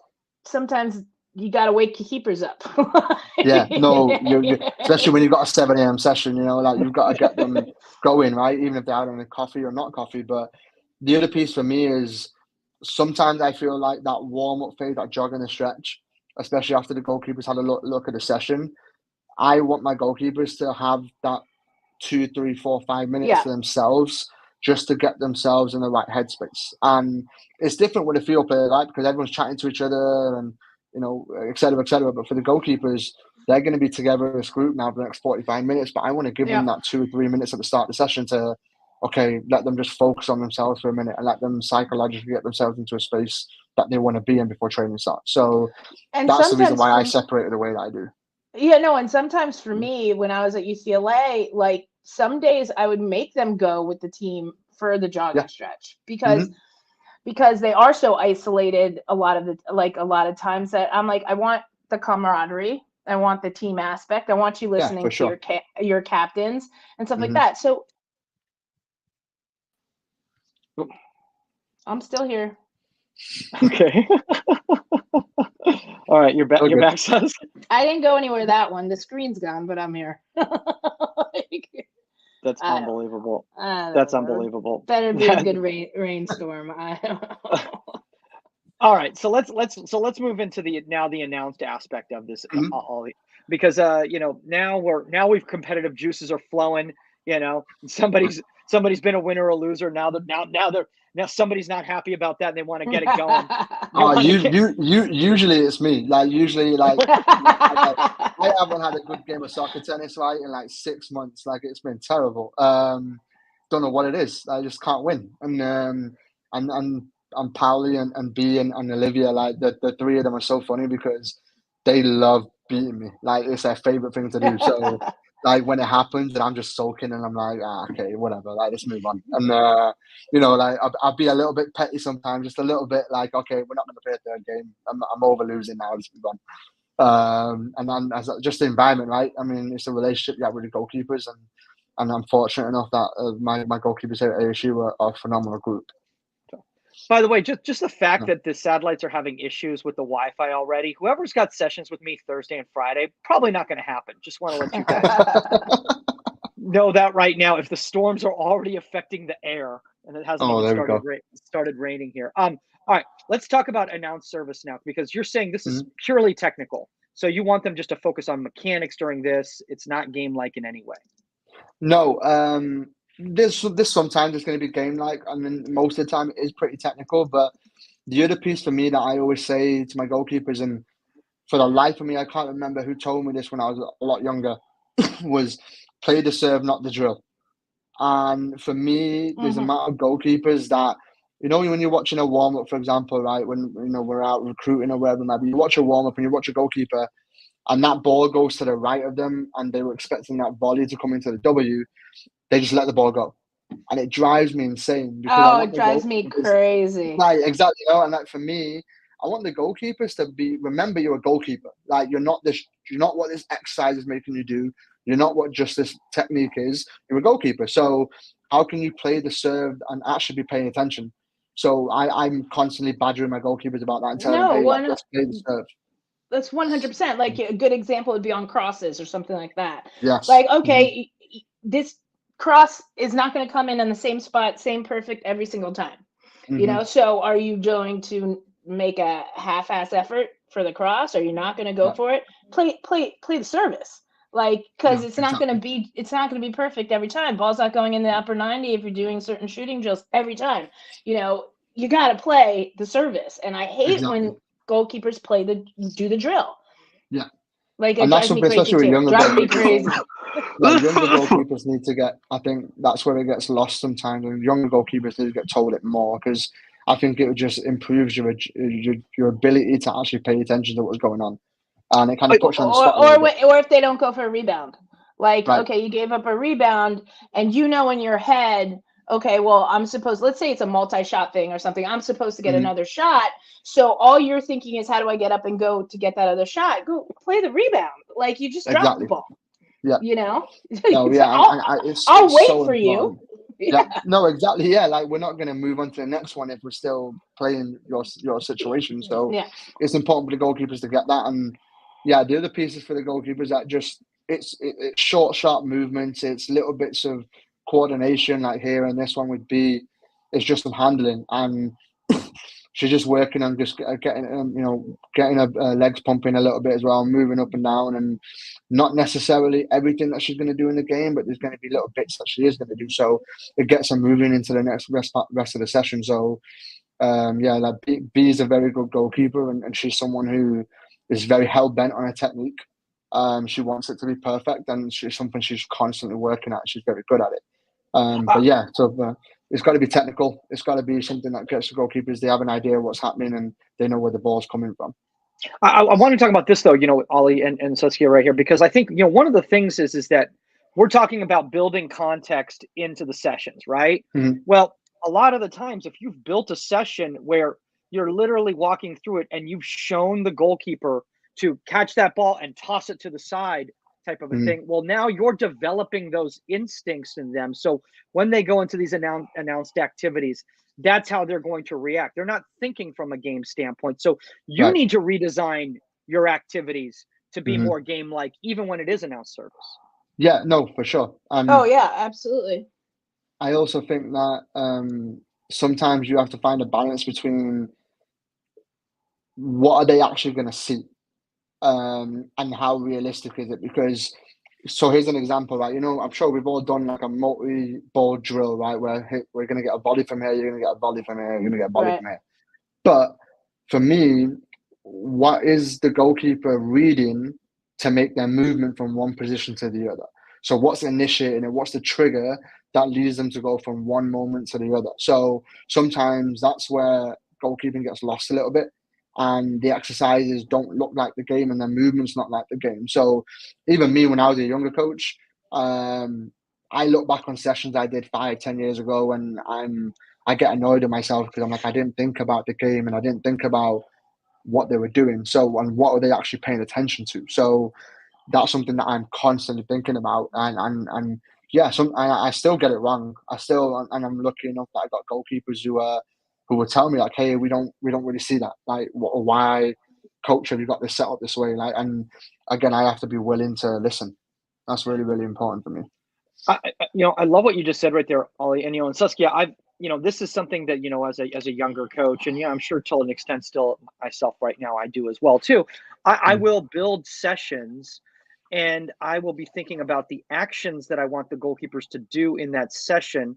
you got to wake your keepers up. You especially when you've got a 7 a.m. session, you know, like you've got to get them going, right? Even if they're having a coffee or not coffee. But the other piece for me is sometimes I feel like that warm-up phase, that jog and the stretch, especially after the goalkeepers had a look at the session, I want my goalkeepers to have that 2, 3, 4, 5 minutes to themselves, just to get themselves in the right headspace. And it's different with a field player, right? Because everyone's chatting to each other and, you know, et cetera, et cetera. But for the goalkeepers, they're going to be together as a group now for the next 45 minutes. But I want to give them that 2 or 3 minutes at the start of the session to, okay, let them just focus on themselves for a minute and let them psychologically get themselves into a space that they want to be in before training starts. So that's the reason why I separate it the way that I do. Yeah, no, and sometimes for me, when I was at UCLA, like some days I would make them go with the team for the jog and stretch because they are so isolated a lot of times that I'm like, I want the camaraderie, I want the team aspect, I want you listening to your captains and stuff like that. So I'm still here. Okay. All right, you're back. Okay. You're back, Sus. I didn't go anywhere that one. The screen's gone, but I'm here. That's unbelievable. That's unbelievable. Better be a good rainstorm. I don't know. All right, so let's move into the announced aspect of this, because you know, now we've competitive juices are flowing. You know, somebody's been a winner or a loser. Now somebody's not happy about that and they want to get it going. Usually it's me. Like usually, like I haven't had a good game of soccer tennis right in like 6 months. Like it's been terrible. Don't know what it is. I just can't win. And Pauli and B and Olivia, like the 3 of them are so funny because they love beating me. Like it's their favorite thing to do. So like when it happens and I'm just sulking and I'm like, okay, whatever, like let's move on. And you know, like I'll be a little bit petty sometimes, just a little bit like, okay, we're not going to play a third game. I'm over losing now. Let's move on. And then as just the environment, right? I mean, it's a relationship you have with the goalkeepers, and I'm fortunate enough that my goalkeepers here at ASU are a phenomenal group. By the way, just the fact that the satellites are having issues with the Wi-Fi already, whoever's got sessions with me Thursday and Friday, probably not going to happen. Just want to let you guys know that right now. If the storms are already affecting the air, and it hasn't even started raining here. All right, let's talk about announced service now, because you're saying this is purely technical. So you want them just to focus on mechanics during this. It's not game-like in any way. No, this sometimes it's going to be game like, and then most of the time it is pretty technical. But the other piece for me that I always say to my goalkeepers, and for the life of me, I can't remember who told me this when I was a lot younger, was play the serve, not the drill. And for me, there's a amount of goalkeepers that, when you're watching a warm up, for example, right, when we're out recruiting or wherever, maybe you watch a warm up and you watch a goalkeeper, and that ball goes to the right of them, and they were expecting that volley to come into the W, they just let the ball go, and it drives me insane because I want it drives me goalkeepers, crazy. like exactly, and like for me, I want the goalkeepers to remember you're a goalkeeper. Like you're not what this exercise is making you do. You're not what just this technique is. You're a goalkeeper. So how can you play the serve and actually be paying attention? So I'm constantly badgering my goalkeepers about that and telling them, hey, let's play the serve. That's 100%. Like a good example would be on crosses or something like that. Yes. Like, okay, this cross is not going to come in the same spot, same perfect every single time. So are you going to make a half-ass effort for the cross? Are you not going to go for it? Play the service. Like, because it's not going to be perfect every time. Ball's not going in the upper 90 if you're doing certain shooting drills every time. You got to play the service. And I hate when goalkeepers do the drill. Yeah. Like, it and that's drives me something, crazy especially with too. younger Drives me goalkeepers. crazy. Like younger goalkeepers need to get. I think that's where it gets lost sometimes. And younger goalkeepers need to get told it more because I think it just improves your ability to actually pay attention to what's going on, and it kind of puts you on the spot a little bit. Or if they don't go for a rebound, like Right. okay, you gave up a rebound, and in your head, okay, well, let's say it's a multi-shot thing or something. I'm supposed to get another shot. So all you're thinking is, how do I get up and go to get that other shot? Go play the rebound. Like you just dropped the ball. Yeah. No, yeah. I'll wait so for important. you. Yeah. No, exactly. Yeah. Like we're not going to move on to the next one if we're still playing your situation. So it's important for the goalkeepers to get that. And yeah, the other pieces for the goalkeepers that just it's short, sharp movements. It's little bits of coordination, like here and this one would be. It's just some handling, and she's just working on just getting her legs pumping a little bit as well, moving up and down, and not necessarily everything that she's going to do in the game, but there's going to be little bits that she is going to do. So it gets her moving into the next rest of the session. So like B is a very good goalkeeper, and she's someone who is very hell bent on her technique. She wants it to be perfect, and she's something she's constantly working at. She's very good at it. But yeah, so it's got to be technical. It's got to be something that gets the goalkeepers. They have an idea of what's happening and they know where the ball's coming from. I want to talk about this though, Ollie and Saskia right here, because I think one of the things is that we're talking about building context into the sessions, right? Mm-hmm. Well, a lot of the times, if you've built a session where you're literally walking through it and you've shown the goalkeeper to catch that ball and toss it to the side type of a thing, well, now you're developing those instincts in them. So when they go into these announced activities, that's how they're going to react. They're not thinking from a game standpoint. So you need to redesign your activities to be more game-like, even when it is announced service. Yeah, no, for sure. Oh yeah, absolutely. I also think that sometimes you have to find a balance between what are they actually going to see and how realistic is it? Because so here's an example, right? I'm sure we've all done like a multi-ball drill, right? Where we're going to get a volley from here, you're going to get a volley from here, you're going to get a volley from here. But for me, what is the goalkeeper reading to make their movement from one position to the other? So what's initiating it? What's the trigger that leads them to go from one moment to the other? So sometimes that's where goalkeeping gets lost a little bit, and the exercises don't look like the game and their movements not like the game. So even me, when I was a younger coach, I look back on sessions I did 5-10 years ago, and I get annoyed at myself because I'm like, I didn't think about the game and I didn't think about what they were doing. So, and what are they actually paying attention to? So that's something that I'm constantly thinking about. And yeah, I still get it wrong. And I'm lucky enough that I got goalkeepers who will tell me like, hey, we don't really see that. Like, why, coach, have you got this set up this way? Like, and again, I have to be willing to listen. That's really, really important for me. I love what you just said right there, Ollie, and Saskia, this is something that, as a younger coach, and I'm sure to an extent still myself right now, I do as well too. I will build sessions and I will be thinking about the actions that I want the goalkeepers to do in that session,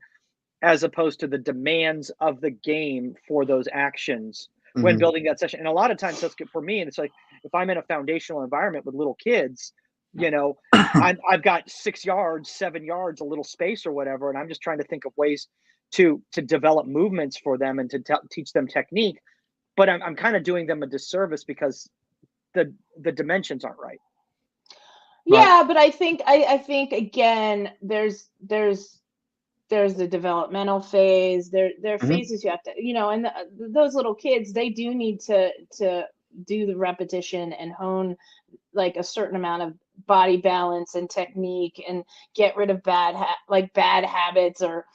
as opposed to the demands of the game for those actions when building that session. And a lot of times that's good for me. And it's like, if I'm in a foundational environment with little kids, you know, I've got 6 yards, 7 yards, a little space or whatever, and I'm just trying to think of ways to develop movements for them and to teach them technique. But I'm kind of doing them a disservice because the dimensions aren't right. Yeah, but I think again, there's the developmental phase. There are phases you have to, you know, and those little kids, they do need to do the repetition and hone like a certain amount of body balance and technique and get rid of bad habits or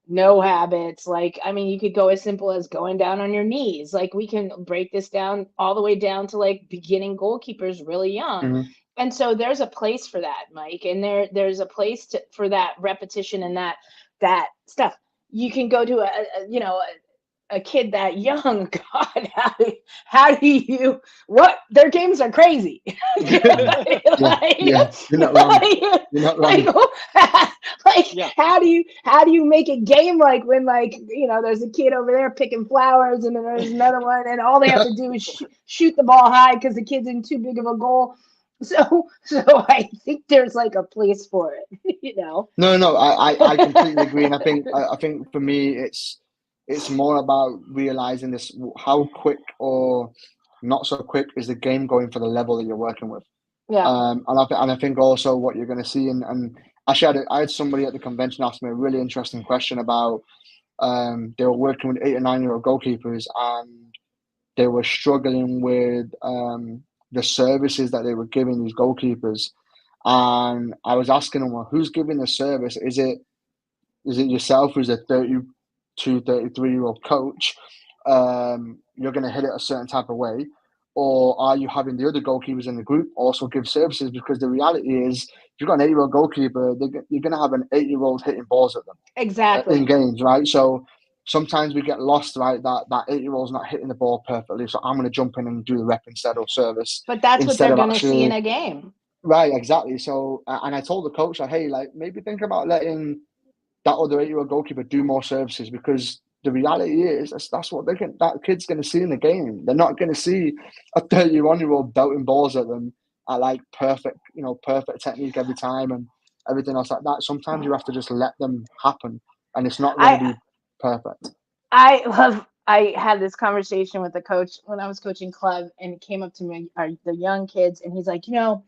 no habits. Like, I mean, you could go as simple as going down on your knees. Like, we can break this down all the way down to like beginning goalkeepers really young. And so there's a place for that, Mike, and there's a place for that repetition and that stuff. You can go to a kid that young. God, how do you? What, their games are crazy. You're not wrong. How do you make a game like when, like, you know, there's a kid over there picking flowers and then there's another one and all they have to do is shoot the ball high because the kid's in too big of a goal. So I think there's like a place for it, you know. No, I completely agree, and I think for me it's more about realizing this: how quick or not so quick is the game going for the level that you're working with. Yeah. And I think also what you're going to see, and actually I had somebody at the convention ask me a really interesting question about they were working with 8 or 9-year-old goalkeepers and they were struggling with the services that they were giving these goalkeepers, and I was asking them, well, who's giving the service? Is it yourself, who's a 32, 33-year-old coach? You're going to hit it a certain type of way, or are you having the other goalkeepers in the group also give services? Because the reality is, if you've got an 8-year-old goalkeeper, you're going to have an 8-year-old hitting balls at them exactly in games, right? So sometimes we get lost, right? That 8-year-old's not hitting the ball perfectly, so I'm going to jump in and do the rep instead or service. But that's what they're going to see in a game. Right, exactly. So, and I told the coach that, hey, like, maybe think about letting that other 8-year-old goalkeeper do more services, because the reality is that's what that kid's going to see in the game. They're not going to see a 31-year-old belting balls at them at like perfect technique every time and everything else like that. Sometimes you have to just let them happen, and it's not going to be perfect. I had this conversation with the coach when I was coaching club, and he came up to me, the young kids, and he's like, you know,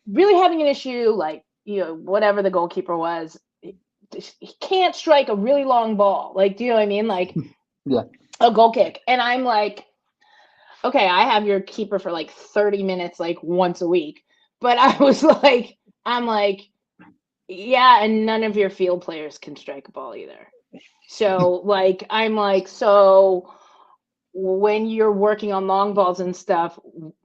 really having an issue, like, you know, whatever the goalkeeper was, he can't strike a really long ball. Like, do you know what I mean? Like, yeah, a goal kick. And I'm like, okay, I have your keeper for like 30 minutes, like once a week. But I'm like, yeah, and none of your field players can strike a ball either. So like, I'm like, so when you're working on long balls and stuff,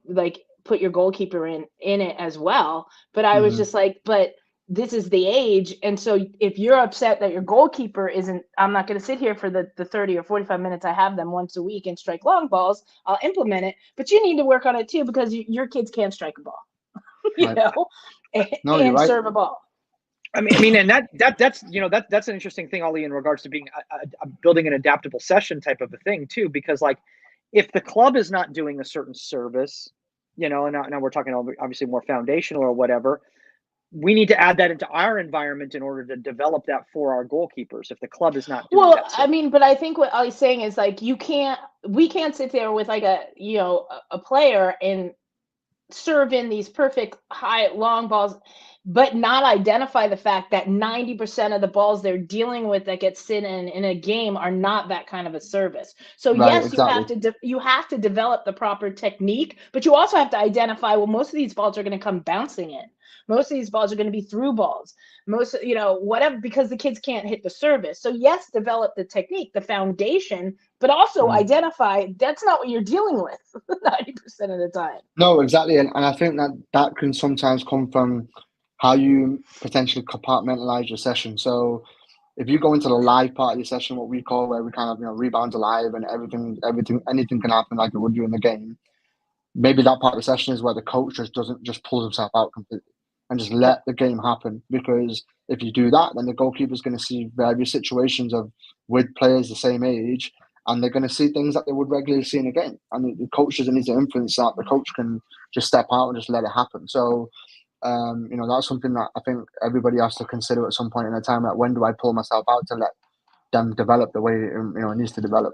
like, put your goalkeeper in it as well. But I was just like, but this is the age. And so if you're upset that your goalkeeper isn't, I'm not going to sit here for the 30 or 45 minutes I have them once a week and strike long balls. I'll implement it, but you need to work on it too, because your kids can't strike a ball, you know, and serve a ball. I mean, and that's you know, that's an interesting thing, Ollie, in regards to being building an adaptable session type of a thing too, because like, if the club is not doing a certain service, you know, and now we're talking obviously more foundational or whatever, we need to add that into our environment in order to develop that for our goalkeepers. If the club is not doing that. I mean, but I think what Ollie's saying is like, we can't sit there with like a player and serve in these perfect high long balls, but not identify the fact that 90% of the balls they're dealing with that get sent in a game are not that kind of a service. So yes, exactly. You have to develop the proper technique, but you also have to identify, well, most of these balls are going to come bouncing in. Most of these balls are going to be through balls. Most, you know, whatever, because the kids can't hit the service. So yes, develop the technique, the foundation, but also identify that's not what you're dealing with 90% of the time. No, exactly. And I think that can sometimes come from how you potentially compartmentalize your session. So if you go into the live part of your session, what we call, where we kind of, you know, rebound live and anything can happen like it would do in the game. Maybe that part of the session is where the coach just pulls himself out completely. and just let the game happen. Because if you do that, then the goalkeeper's going to see various situations with players the same age, and they're going to see things that they would regularly see in a game. And the coach doesn't need to influence that. The coach can just step out and just let it happen. So, that's something that I think everybody has to consider at some point in a time. Like, when do I pull myself out to let them develop the way it needs to develop?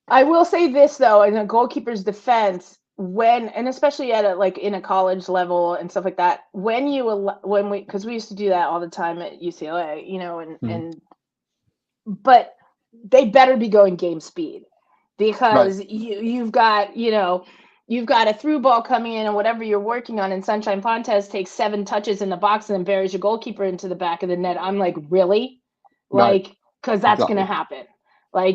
I will say this though, in a goalkeeper's defense, and especially at in a college level and stuff like that, because we used to do that all the time at UCLA, but they better be going game speed, because you've got a through ball coming in, and whatever you're working on in Sunshine Fontes takes 7 touches in the box and then buries your goalkeeper into the back of the net. I'm like, really? Because that's going to happen.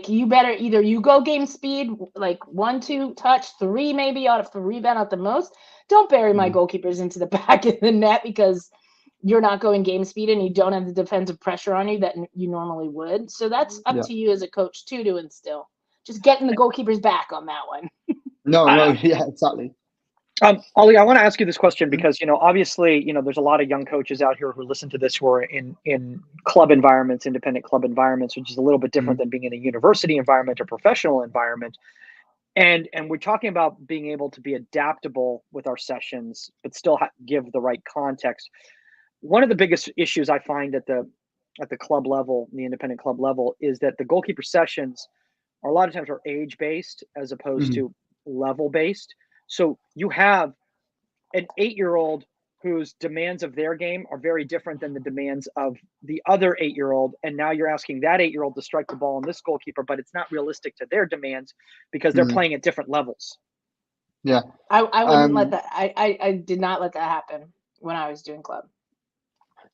You better either you go game speed, 1, 2 touch, 3 maybe out of the rebound at the most. Don't bury my goalkeepers into the back of the net because you're not going game speed and you don't have the defensive pressure on you that you normally would. So that's up to you as a coach too to instill. Just getting the goalkeepers back on that one. Yeah, exactly. Ollie, I want to ask you this question because, obviously, there's a lot of young coaches out here who listen to this who are in club environments, independent club environments, which is a little bit different than being in a university environment or professional environment. And we're talking about being able to be adaptable with our sessions, but still give the right context. One of the biggest issues I find at the club level, the independent club level, is that the goalkeeper sessions are a lot of times are age-based as opposed to level-based. So you have an 8-year-old whose demands of their game are very different than the demands of the other 8-year-old. And now you're asking that 8-year-old to strike the ball on this goalkeeper, but it's not realistic to their demands because they're playing at different levels. Yeah. I wouldn't let that. I did not let that happen when I was doing club.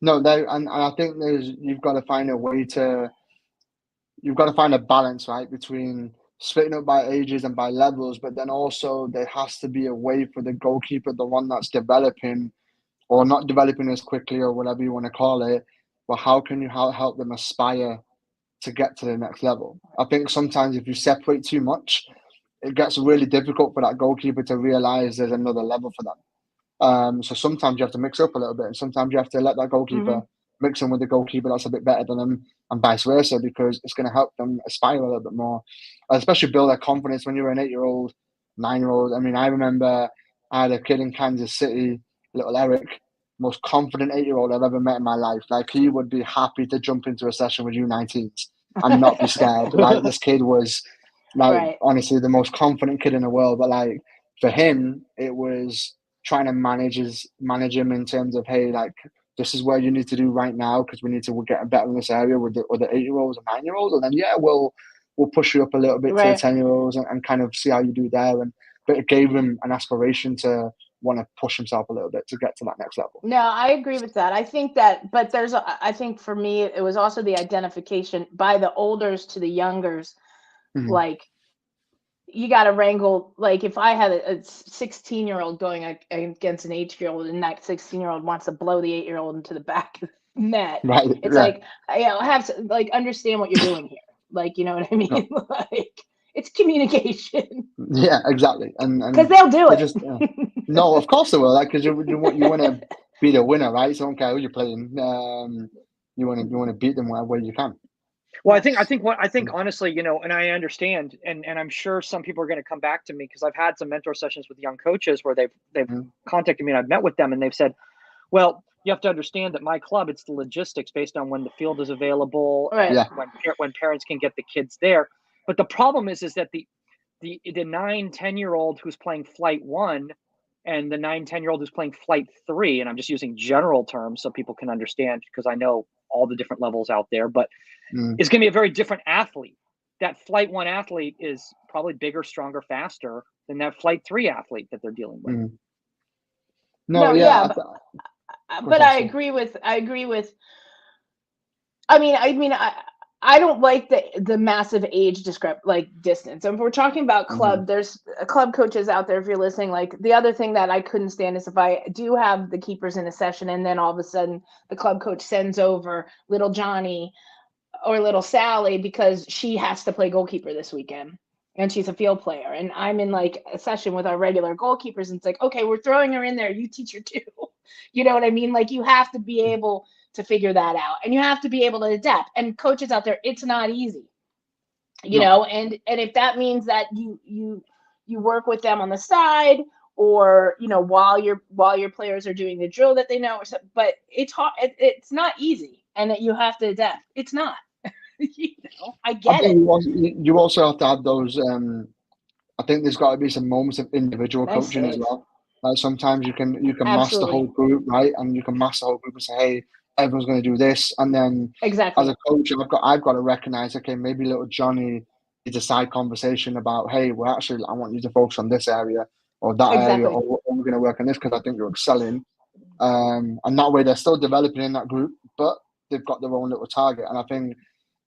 No, and I think you've got to find a balance, right, between splitting up by ages and by levels, but then also there has to be a way for the goalkeeper, the one that's developing or not developing as quickly or whatever you want to call it, but how can you help them aspire to get to the next level? I think sometimes if you separate too much, it gets really difficult for that goalkeeper to realize there's another level for them. So sometimes you have to mix up a little bit, and sometimes you have to let that goalkeeper mix in with the goalkeeper that's a bit better than them, and vice versa, because it's going to help them aspire a little bit more, especially build their confidence when you're an 8-year-old, 9-year-old. I mean, I remember I had a kid in Kansas City, little Eric, most confident 8-year-old I've ever met in my life. Like, he would be happy to jump into a session with U19s and not be scared. Like, this kid was honestly the most confident kid in the world. But like, for him, it was trying to manage him in terms of, hey, like, this is where you need to do right now because we need to get better in this area with the 8-year-olds and 9-year-olds, and then we'll push you up a little bit to the 10-year-olds and kind of see how you do there. But it gave him an aspiration to want to push himself a little bit to get to that next level. No, I agree with that. I think that, but I think for me, it was also the identification by the olders to the youngers. Like, you got to wrangle. Like, if I had a 16-year-old going against an 8-year-old, and that 16-year-old wants to blow the 8-year-old into the back of the net, it's like, have to understand what you're doing here. Like, you know what I mean? No. Like, it's communication. Yeah, exactly. And because they'll do it. No, of course they will. Like, because you want to be the winner, right? So, I don't care who you're playing. You want to beat them wherever you can. Well, I think honestly, and I understand, and I'm sure some people are going to come back to me because I've had some mentor sessions with young coaches where they've contacted me and I've met with them and they've said, well, you have to understand that my club, it's the logistics based on when the field is available, when parents can get the kids there. But the problem is that the 9-10-year-old who's playing flight 1 and the 9-10-year-old who's playing flight 3, and I'm just using general terms so people can understand because I know all the different levels out there, but it's going to be a very different athlete. That flight 1 athlete is probably bigger, stronger, faster than that flight 3 athlete that they're dealing with. But I agree with. I don't like the massive age distance. And if we're talking about club, there's club coaches out there, if you're listening, like, the other thing that I couldn't stand is if I do have the keepers in a session and then all of a sudden the club coach sends over little Johnny or little Sally because she has to play goalkeeper this weekend and she's a field player. And I'm in like a session with our regular goalkeepers and it's like, okay, we're throwing her in there. You teach her too. You know what I mean? Like, you have to be able to figure that out, and you have to be able to adapt. And coaches out there, it's not easy, you know, and if that means that you work with them on the side, or, you know, while your players are doing the drill that they know, or something, but it's hard. It's not easy, and that you have to adapt. It's not. You know, I get it. You also have to have those. I think there's got to be some moments of individual Nice coaching as save. well. Like, sometimes you can master the Absolutely. whole group, right? And you can master the whole group and say, hey, everyone's going to do this. And then Exactly. as a coach, I've got to recognize, okay, maybe little Johnny needs a side conversation about, hey, I want you to focus on this area or that area, Exactly. or we're going to work on this because I think you're excelling. And that way they're still developing in that group, but they've got their own little target. And I think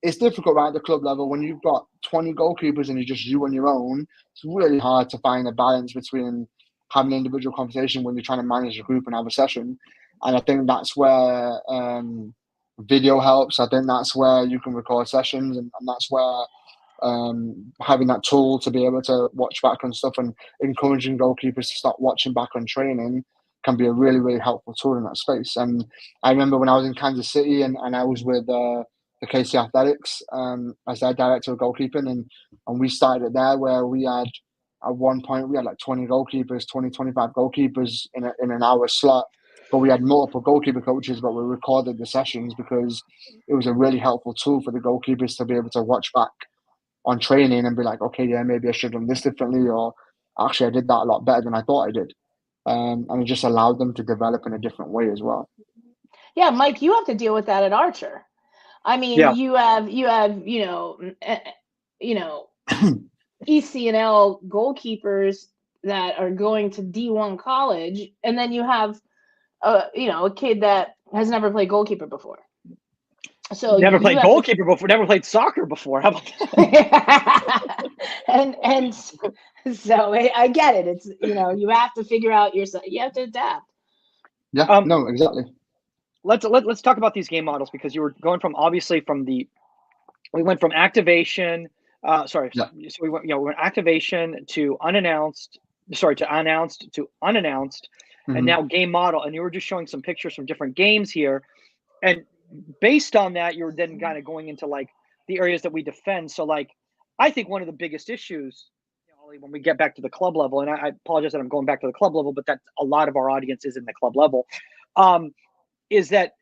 it's difficult, right, at the club level when you've got 20 goalkeepers and you're just you on your own. It's really hard to find a balance between having an individual conversation when you're trying to manage a group and have a session. And I think that's where video helps. I think that's where you can record sessions, and that's where having that tool to be able to watch back on stuff and encouraging goalkeepers to start watching back on training can be a really, really helpful tool in that space. And I remember when I was in Kansas City and I was with the KC Athletics as their director of goalkeeping, and we started it there where we had, at one point, we had like 20 goalkeepers, 25 goalkeepers in an hour slot, but we had multiple goalkeeper coaches, but we recorded the sessions because it was a really helpful tool for the goalkeepers to be able to watch back on training and be like, okay, yeah, maybe I should have done this differently, or actually I did that a lot better than I thought I did. And it just allowed them to develop in a different way as well. Yeah, Mike, you have to deal with that at Archer. I mean, you have ECNL goalkeepers that are going to D1 college, and then you have a kid that has never played goalkeeper before. So never played goalkeeper before, never played soccer before. How about that? and so I get it. It's, you have to figure out yourself. You have to adapt. Yeah, no, exactly. Let's talk about these game models, because you were going from, obviously, we went from activation. So we went activation to unannounced. Sorry, to announced to unannounced, and now game model. And you were just showing some pictures from different games here, and based on that, you're then kind of going into like the areas that we defend. So like, I think one of the biggest issues, when we get back to the club level, and I apologize that I'm going back to the club level, but that a lot of our audience is in the club level, is that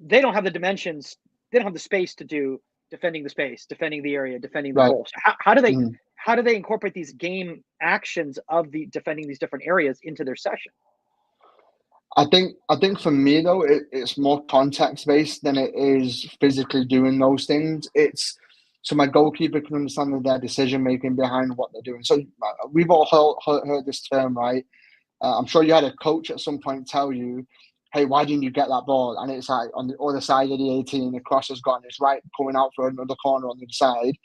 they don't have the dimensions, they don't have the space to do defending the space, defending the area, defending the goal. So how do they incorporate these game actions of the defending these different areas into their session? I think for me though, it's more context based than it is physically doing those things. It's so my goalkeeper can understand their decision making behind what they're doing. So we've all heard this term, right? I'm sure you had a coach at some point tell you, hey, why didn't you get that ball? And it's like on the other side of the 18, the cross has gone, it's right coming out for another corner on the other side.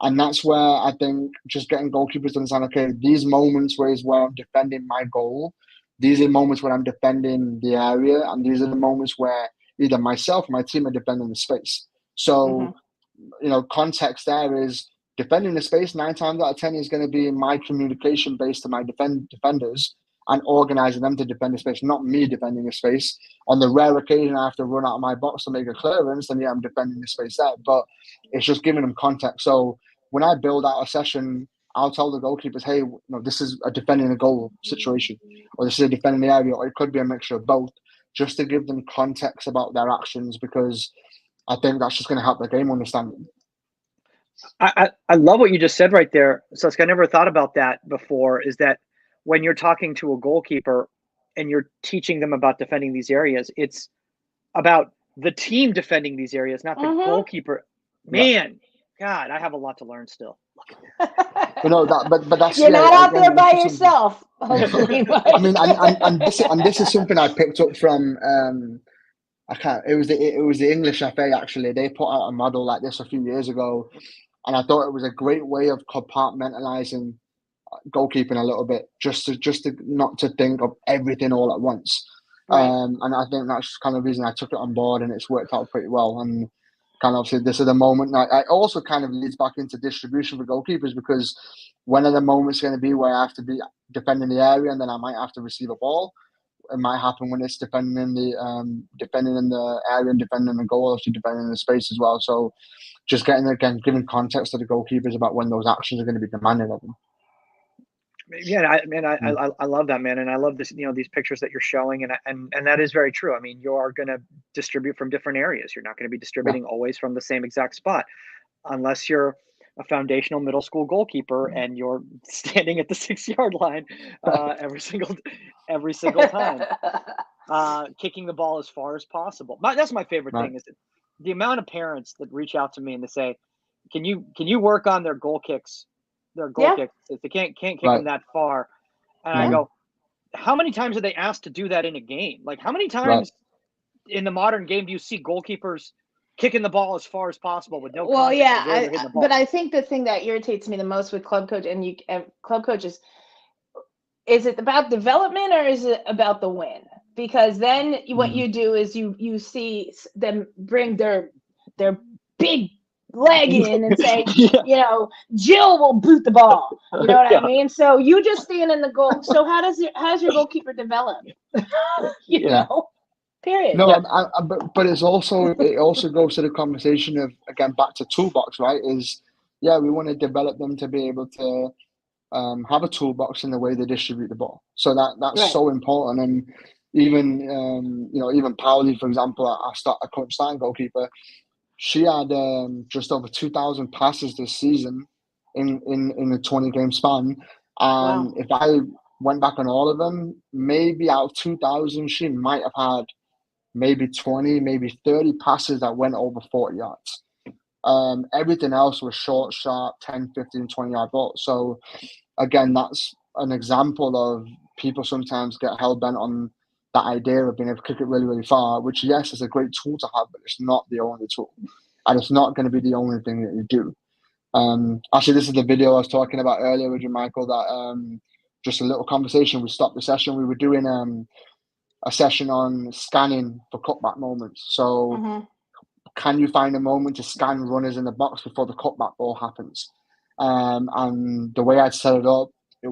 And that's where I think just getting goalkeepers to understand, okay, these moments where I'm defending my goal, these are moments when I'm defending the area, and these are the moments where either myself or my team are defending the space. So, context there is defending the space 9 times out of 10 is going to be my communication based to my defenders and organizing them to defend the space, not me defending the space. On the rare occasion I have to run out of my box to make a clearance, then yeah, I'm defending the space there. But it's just giving them context. So when I build out a session, I'll tell the goalkeepers, hey, this is a defending a goal situation, or this is a defending the area, or it could be a mixture of both, just to give them context about their actions, because I think that's just going to help the game understanding. I love what you just said right there. So I never thought about that before, is that when you're talking to a goalkeeper and you're teaching them about defending these areas, it's about the team defending these areas, not the goalkeeper. Man, God, I have a lot to learn still. But that's, you're not out there by yourself. I mean, and this is something I picked up from it was the English FA actually. They put out a model like this a few years ago, and I thought it was a great way of compartmentalizing goalkeeping a little bit, just to not to think of everything all at once. Right. And I think that's kind of the reason I took it on board, and it's worked out pretty well. And kind of obviously this is the moment. I also kind of leads back into distribution for goalkeepers, because when are the moments going to be where I have to be defending the area and then I might have to receive a ball? it might happen when it's defending in the area and defending in the goal, obviously defending in the space as well. So just giving context to the goalkeepers about when those actions are going to be demanded of them. Yeah, I love that, man, and I love this. These pictures that you're showing, and that is very true. I mean, you are going to distribute from different areas. You're not going to be distributing always from the same exact spot, unless you're a foundational middle school goalkeeper and you're standing at the 6-yard line every single time, kicking the ball as far as possible. That's my favorite thing, is the amount of parents that reach out to me and they say, "Can you work on their goal kicks?" Kicks. If they can't kick them that far, and I go, how many times are they asked to do that in a game? Like, how many times in the modern game do you see goalkeepers kicking the ball as far as possible with no context? But I think the thing that irritates me the most with club coach and club coaches, is it about development or is it about the win? Because then what you do is you see them bring their big leg in and say, Jill will boot the ball. You know what I mean? So you just stand in the goal. So how's your goalkeeper develop? you know, period. No, but it also goes to the conversation of, again, back to toolbox, right? We want to develop them to be able to have a toolbox in the way they distribute the ball. So that's so important. And even Pauli, for example, a coach starting goalkeeper, she had just over 2,000 passes this season in a 20-game span. And if I went back on all of them, maybe out of 2,000, she might have had maybe 20, maybe 30 passes that went over 40 yards. Everything else was short, sharp, 10, 15, 20-yard balls. So, again, that's an example of people sometimes get hell-bent on that idea of being able to kick it really, really far, which, yes, is a great tool to have, but it's not the only tool. And it's not going to be the only thing that you do. Actually, this is the video I was talking about earlier with you, Michael, that just a little conversation. We stopped the session. We were doing a session on scanning for cutback moments. So can you find a moment to scan runners in the box before the cutback ball happens? And the way I'd set it up, it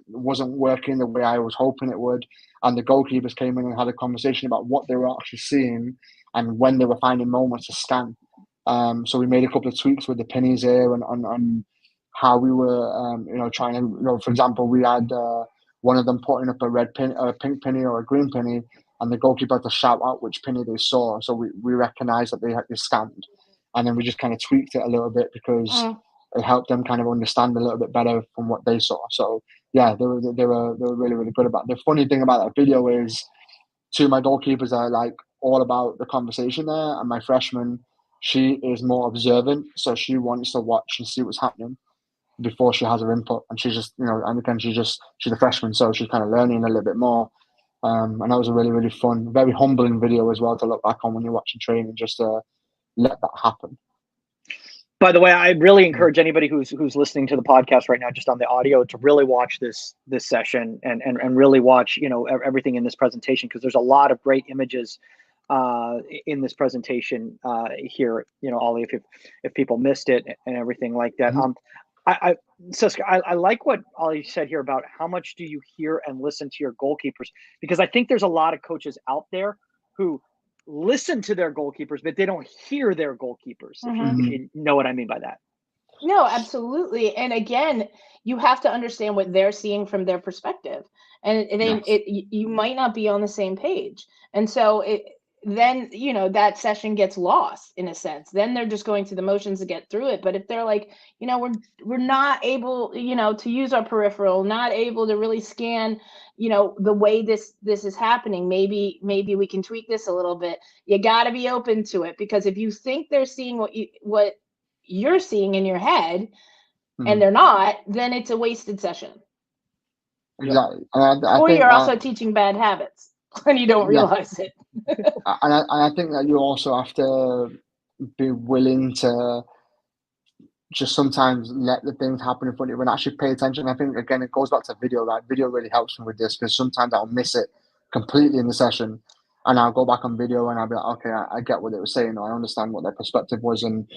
wasn't working the way I was hoping it would. And the goalkeepers came in and had a conversation about what they were actually seeing and when they were finding moments to scan. So we made a couple of tweaks with the pennies here and on how we were, trying to, for example, we had one of them putting up a pink penny or a green penny, and the goalkeeper had to shout out which penny they saw. So we recognized that they scanned, and then we just kind of tweaked it a little bit because it helped them kind of understand a little bit better from what they saw. So yeah, they were really, really good about it. The funny thing about that video is two of my goalkeepers are like all about the conversation there, and my freshman, she is more observant, so she wants to watch and see what's happening before she has her input. And she's just, and again, she's a freshman, so she's kind of learning a little bit more. And that was a really, really fun, very humbling video as well to look back on when you're watching training, just to let that happen. By the way, I really encourage anybody who's listening to the podcast right now, just on the audio, to really watch this session and really watch, everything in this presentation, because there's a lot of great images in this presentation here, Ollie, if people missed it and everything like that. Siska, I like what Ollie said here about how much do you hear and listen to your goalkeepers, because I think there's a lot of coaches out there who listen to their goalkeepers, but they don't hear their goalkeepers. If you know what I mean by that. No, absolutely. And again, you have to understand what they're seeing from their perspective, and you might not be on the same page. And so then that session gets lost in a sense. Then they're just going through the motions to get through it. But if they're like, we're not able, to use our peripheral, not able to really scan, the way this is happening, maybe we can tweak this a little bit. You got to be open to it, because if you think they're seeing what you're seeing in your head and they're not, then it's a wasted session. Exactly. Or you're also teaching bad habits and you don't realize it. And I think that you also have to be willing to just sometimes let the things happen in front of you and actually pay attention. I think, again, it goes back to video, right? Video really helps me with this, because sometimes I'll miss it completely in the session, and I'll go back on video and I'll be like, okay, I get what they were saying, or I understand what their perspective was. And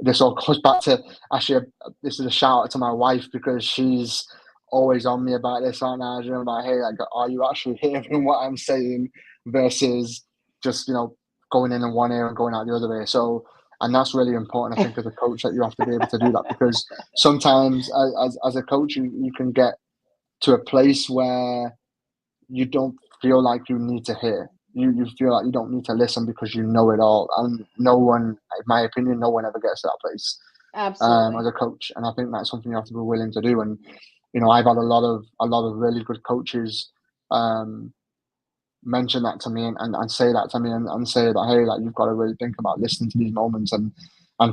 this all goes back to, actually, this is a shout out to my wife, because she's always on me about this, aren't I? You know, like, hey, like, are you actually hearing what I'm saying versus just, you know, going in one ear and going out the other way. So, and that's really important, I think, as a coach, that you have to be able to do that, because sometimes as a coach, you can get to a place where you don't feel like you need to hear. You feel like you don't need to listen because you know it all. And no one, in my opinion, no one ever gets to that place Absolutely. as a coach. And I think that's something you have to be willing to do. And, you know, I've had a lot of really good coaches mention that to me and say that to me and say that, hey, like, you've got to really think about listening to these moments, and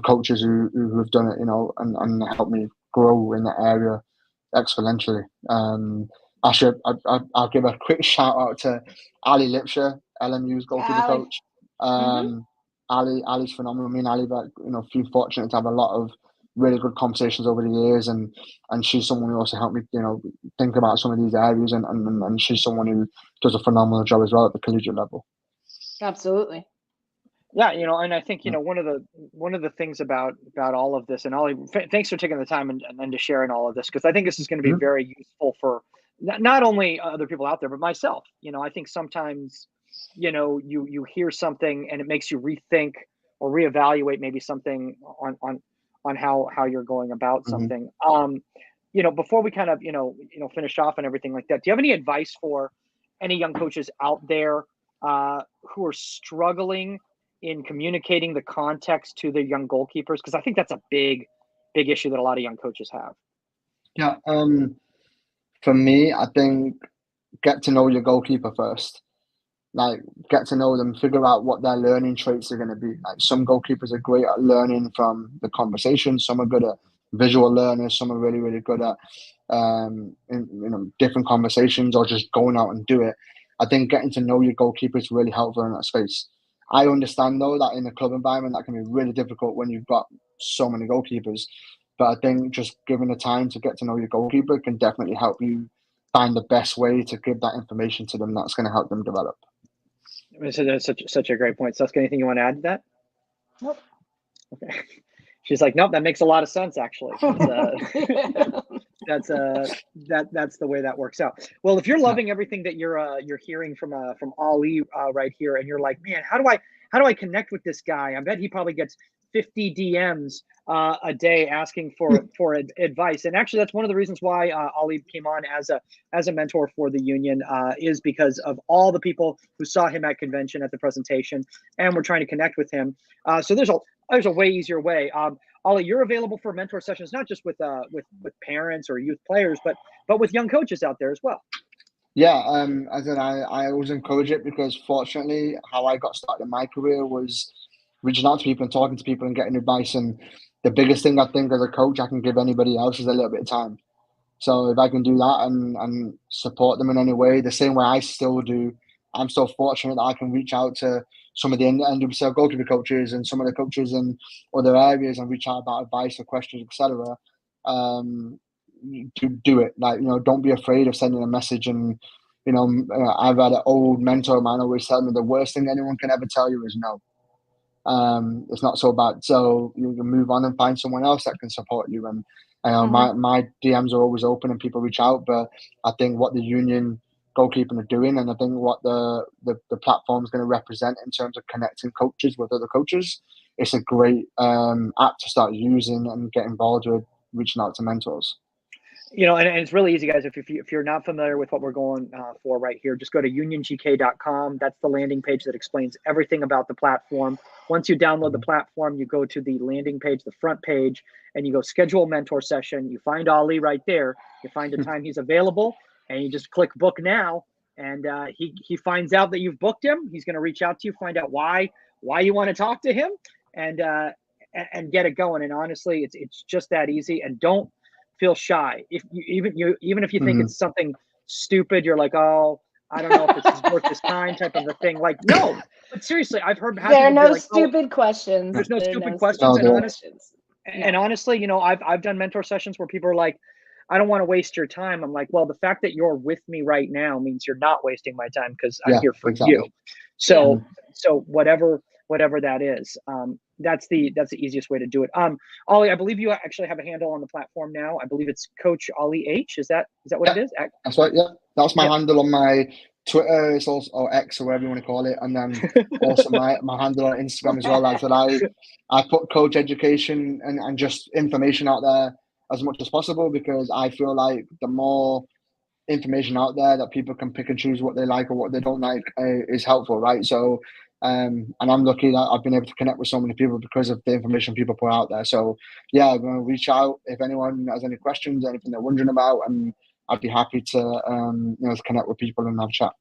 coaches who've done it, you know, and helped me grow in that area exponentially. Actually, I'll give a quick shout out to Ali Lipsher, LMU's goalkeeper coach. Ali's phenomenal. Me and Ali, you know, feel fortunate to have a lot of really good conversations over the years, and she's someone who also helped me, you know, think about some of these areas, and she's someone who does a phenomenal job as well at the collegiate level. Absolutely. Yeah, you know, and I think, you know, one of the things about all of this, and Ollie, thanks for taking the time and to sharing all of this, because I think this is going to be very useful for not only other people out there, but myself. You know, I think sometimes, you know, you hear something and it makes you rethink or reevaluate maybe something on how you're going about something. You know, before we kind of, you know, finish off and everything like that, do you have any advice for any young coaches out there who are struggling in communicating the context to their young goalkeepers? Because I think that's a big issue that a lot of young coaches have. Yeah. For me, I think get to know your goalkeeper first. Like, get to know them, figure out what their learning traits are going to be. Like, some goalkeepers are great at learning from the conversation. Some are good at visual learners. Some are really, really good at, you know, different conversations, or just going out and do it. I think getting to know your goalkeeper is really helpful in that space. I understand, though, that in a club environment, that can be really difficult when you've got so many goalkeepers. But I think just giving the time to get to know your goalkeeper can definitely help you find the best way to give that information to them that's going to help them develop. So that's such a great point. Suska, anything you want to add to that? Nope. Okay. She's like, nope, that makes a lot of sense, actually. That's the way that works out. Well, if you're loving everything that you're hearing from Ali right here, and you're like, man, how do I connect with this guy? I bet he probably gets 50 DMs a day asking for advice. And actually, that's one of the reasons why Ali came on as a mentor for the union, is because of all the people who saw him at convention at the presentation, and we're trying to connect with him. So there's a way easier way. Ali, you're available for mentor sessions, not just with parents or youth players, but with young coaches out there as well. Yeah, I always encourage it, because fortunately, how I got started in my career was reaching out to people and talking to people and getting advice. And the biggest thing I think as a coach I can give anybody else is a little bit of time. So if I can do that and support them in any way, the same way I still do, I'm so fortunate that I can reach out to some of the NWSL goalkeeper coaches and some of the coaches in other areas and reach out about advice or questions, etc. Do it. Like, you know, don't be afraid of sending a message. And, you know, I've had an old mentor of mine always tell me the worst thing anyone can ever tell you is no. It's not so bad. So you can move on and find someone else that can support you. And my DMs are always open and people reach out. But I think what the union goalkeeping are doing, and I think what the platform is going to represent in terms of connecting coaches with other coaches, it's a great app to start using and get involved with, reaching out to mentors. You know, and it's really easy, guys. If you're not familiar with what we're going for right here, just go to uniongk.com. That's the landing page that explains everything about the platform. Once you download the platform, you go to the landing page, the front page, and you go schedule a mentor session. You find Ali right there. You find a time he's available, and you just click book now. And he finds out that you've booked him. He's going to reach out to you, find out why you want to talk to him, and get it going. And honestly, it's just that easy. And don't feel shy. Even if you think it's something stupid, you're like, oh, I don't know if this is worth this time, type of a thing. Like, no, but seriously, I've heard there are no stupid questions. There's no stupid questions. And honestly, you know, I've done mentor sessions where people are like, I don't want to waste your time. I'm like, well, the fact that you're with me right now means you're not wasting my time, because I'm here for you. So whatever whatever that is. That's the easiest way to do it. Ollie, I believe you actually have a handle on the platform now. I believe it's Coach Ollie H. Is that what it is? That's right. Yeah, that's my handle on my Twitter. It's also, or X, or whatever you want to call it, and then also my handle on Instagram as well. Like that, I put coach education and just information out there as much as possible, because I feel like the more information out there that people can pick and choose what they like or what they don't like is helpful, right? So and I'm lucky that I've been able to connect with so many people because of the information people put out there. So yeah, I'm gonna reach out if anyone has any questions, anything they're wondering about, and I'd be happy to to connect with people and have a chat.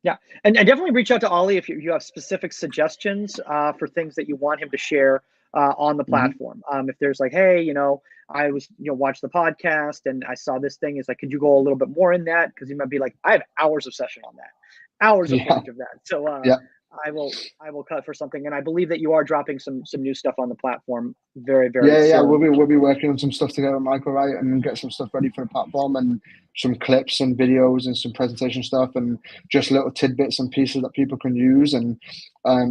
Yeah, and definitely reach out to Ollie if you have specific suggestions for things that you want him to share on the platform. If there's like, hey, I was watched the podcast and I saw this thing. Is like, could you go a little bit more in that? Because you might be like, I have hours of session on that, hours of footage of that. So I will cut for something. And I believe that you are dropping some new stuff on the platform very, very soon. Yeah, we'll be working on some stuff together, Michael, right, and get some stuff ready for the platform, and some clips and videos and some presentation stuff, and just little tidbits and pieces that people can use. And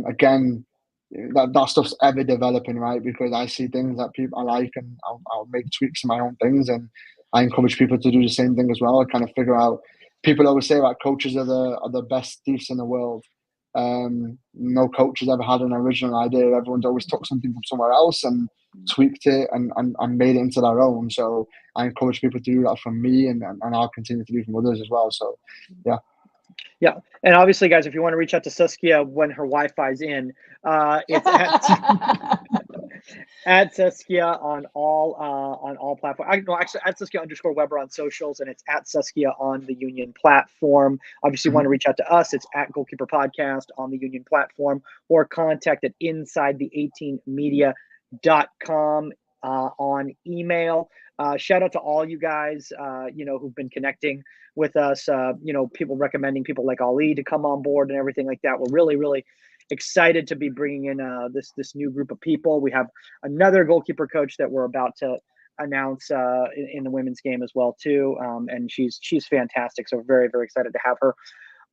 again, that stuff's ever developing, right? Because I see things that people I like, and I'll make tweaks to my own things, and I encourage people to do the same thing as well. I kind of figure out. People always say that coaches are the best thieves in the world. No coach has ever had an original idea. Everyone's always took something from somewhere else and tweaked it and made it into their own. So I encourage people to do that from me, and I'll continue to do from others as well. So yeah, and obviously, guys, if you want to reach out to Saskia when her Wi-Fi's in, it's at Saskia on all platforms. Actually, at Saskia_Weber on socials, and it's at Saskia on the Union platform. Obviously, you want to reach out to us. It's at Goalkeeper Podcast on the Union platform, or contact at insidethe18media.com on email. Shout out to all you guys, who've been connecting with us. People recommending people like Ali to come on board and everything like that. We're really, really excited to be bringing in this new group of people. We have another goalkeeper coach that we're about to announce in the women's game as well too, and she's fantastic. So we're very, very excited to have her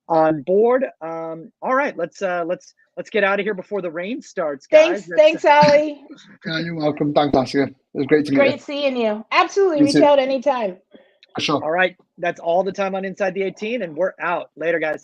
on board. All right, let's get out of here before the rain starts, guys. Thanks, Ali. Yeah, you're welcome. Thanks, Saskia. It was great to meet you. Great seeing you. Absolutely, reach out anytime. For sure. All right, that's all the time on Inside the 18, and we're out. Later, guys.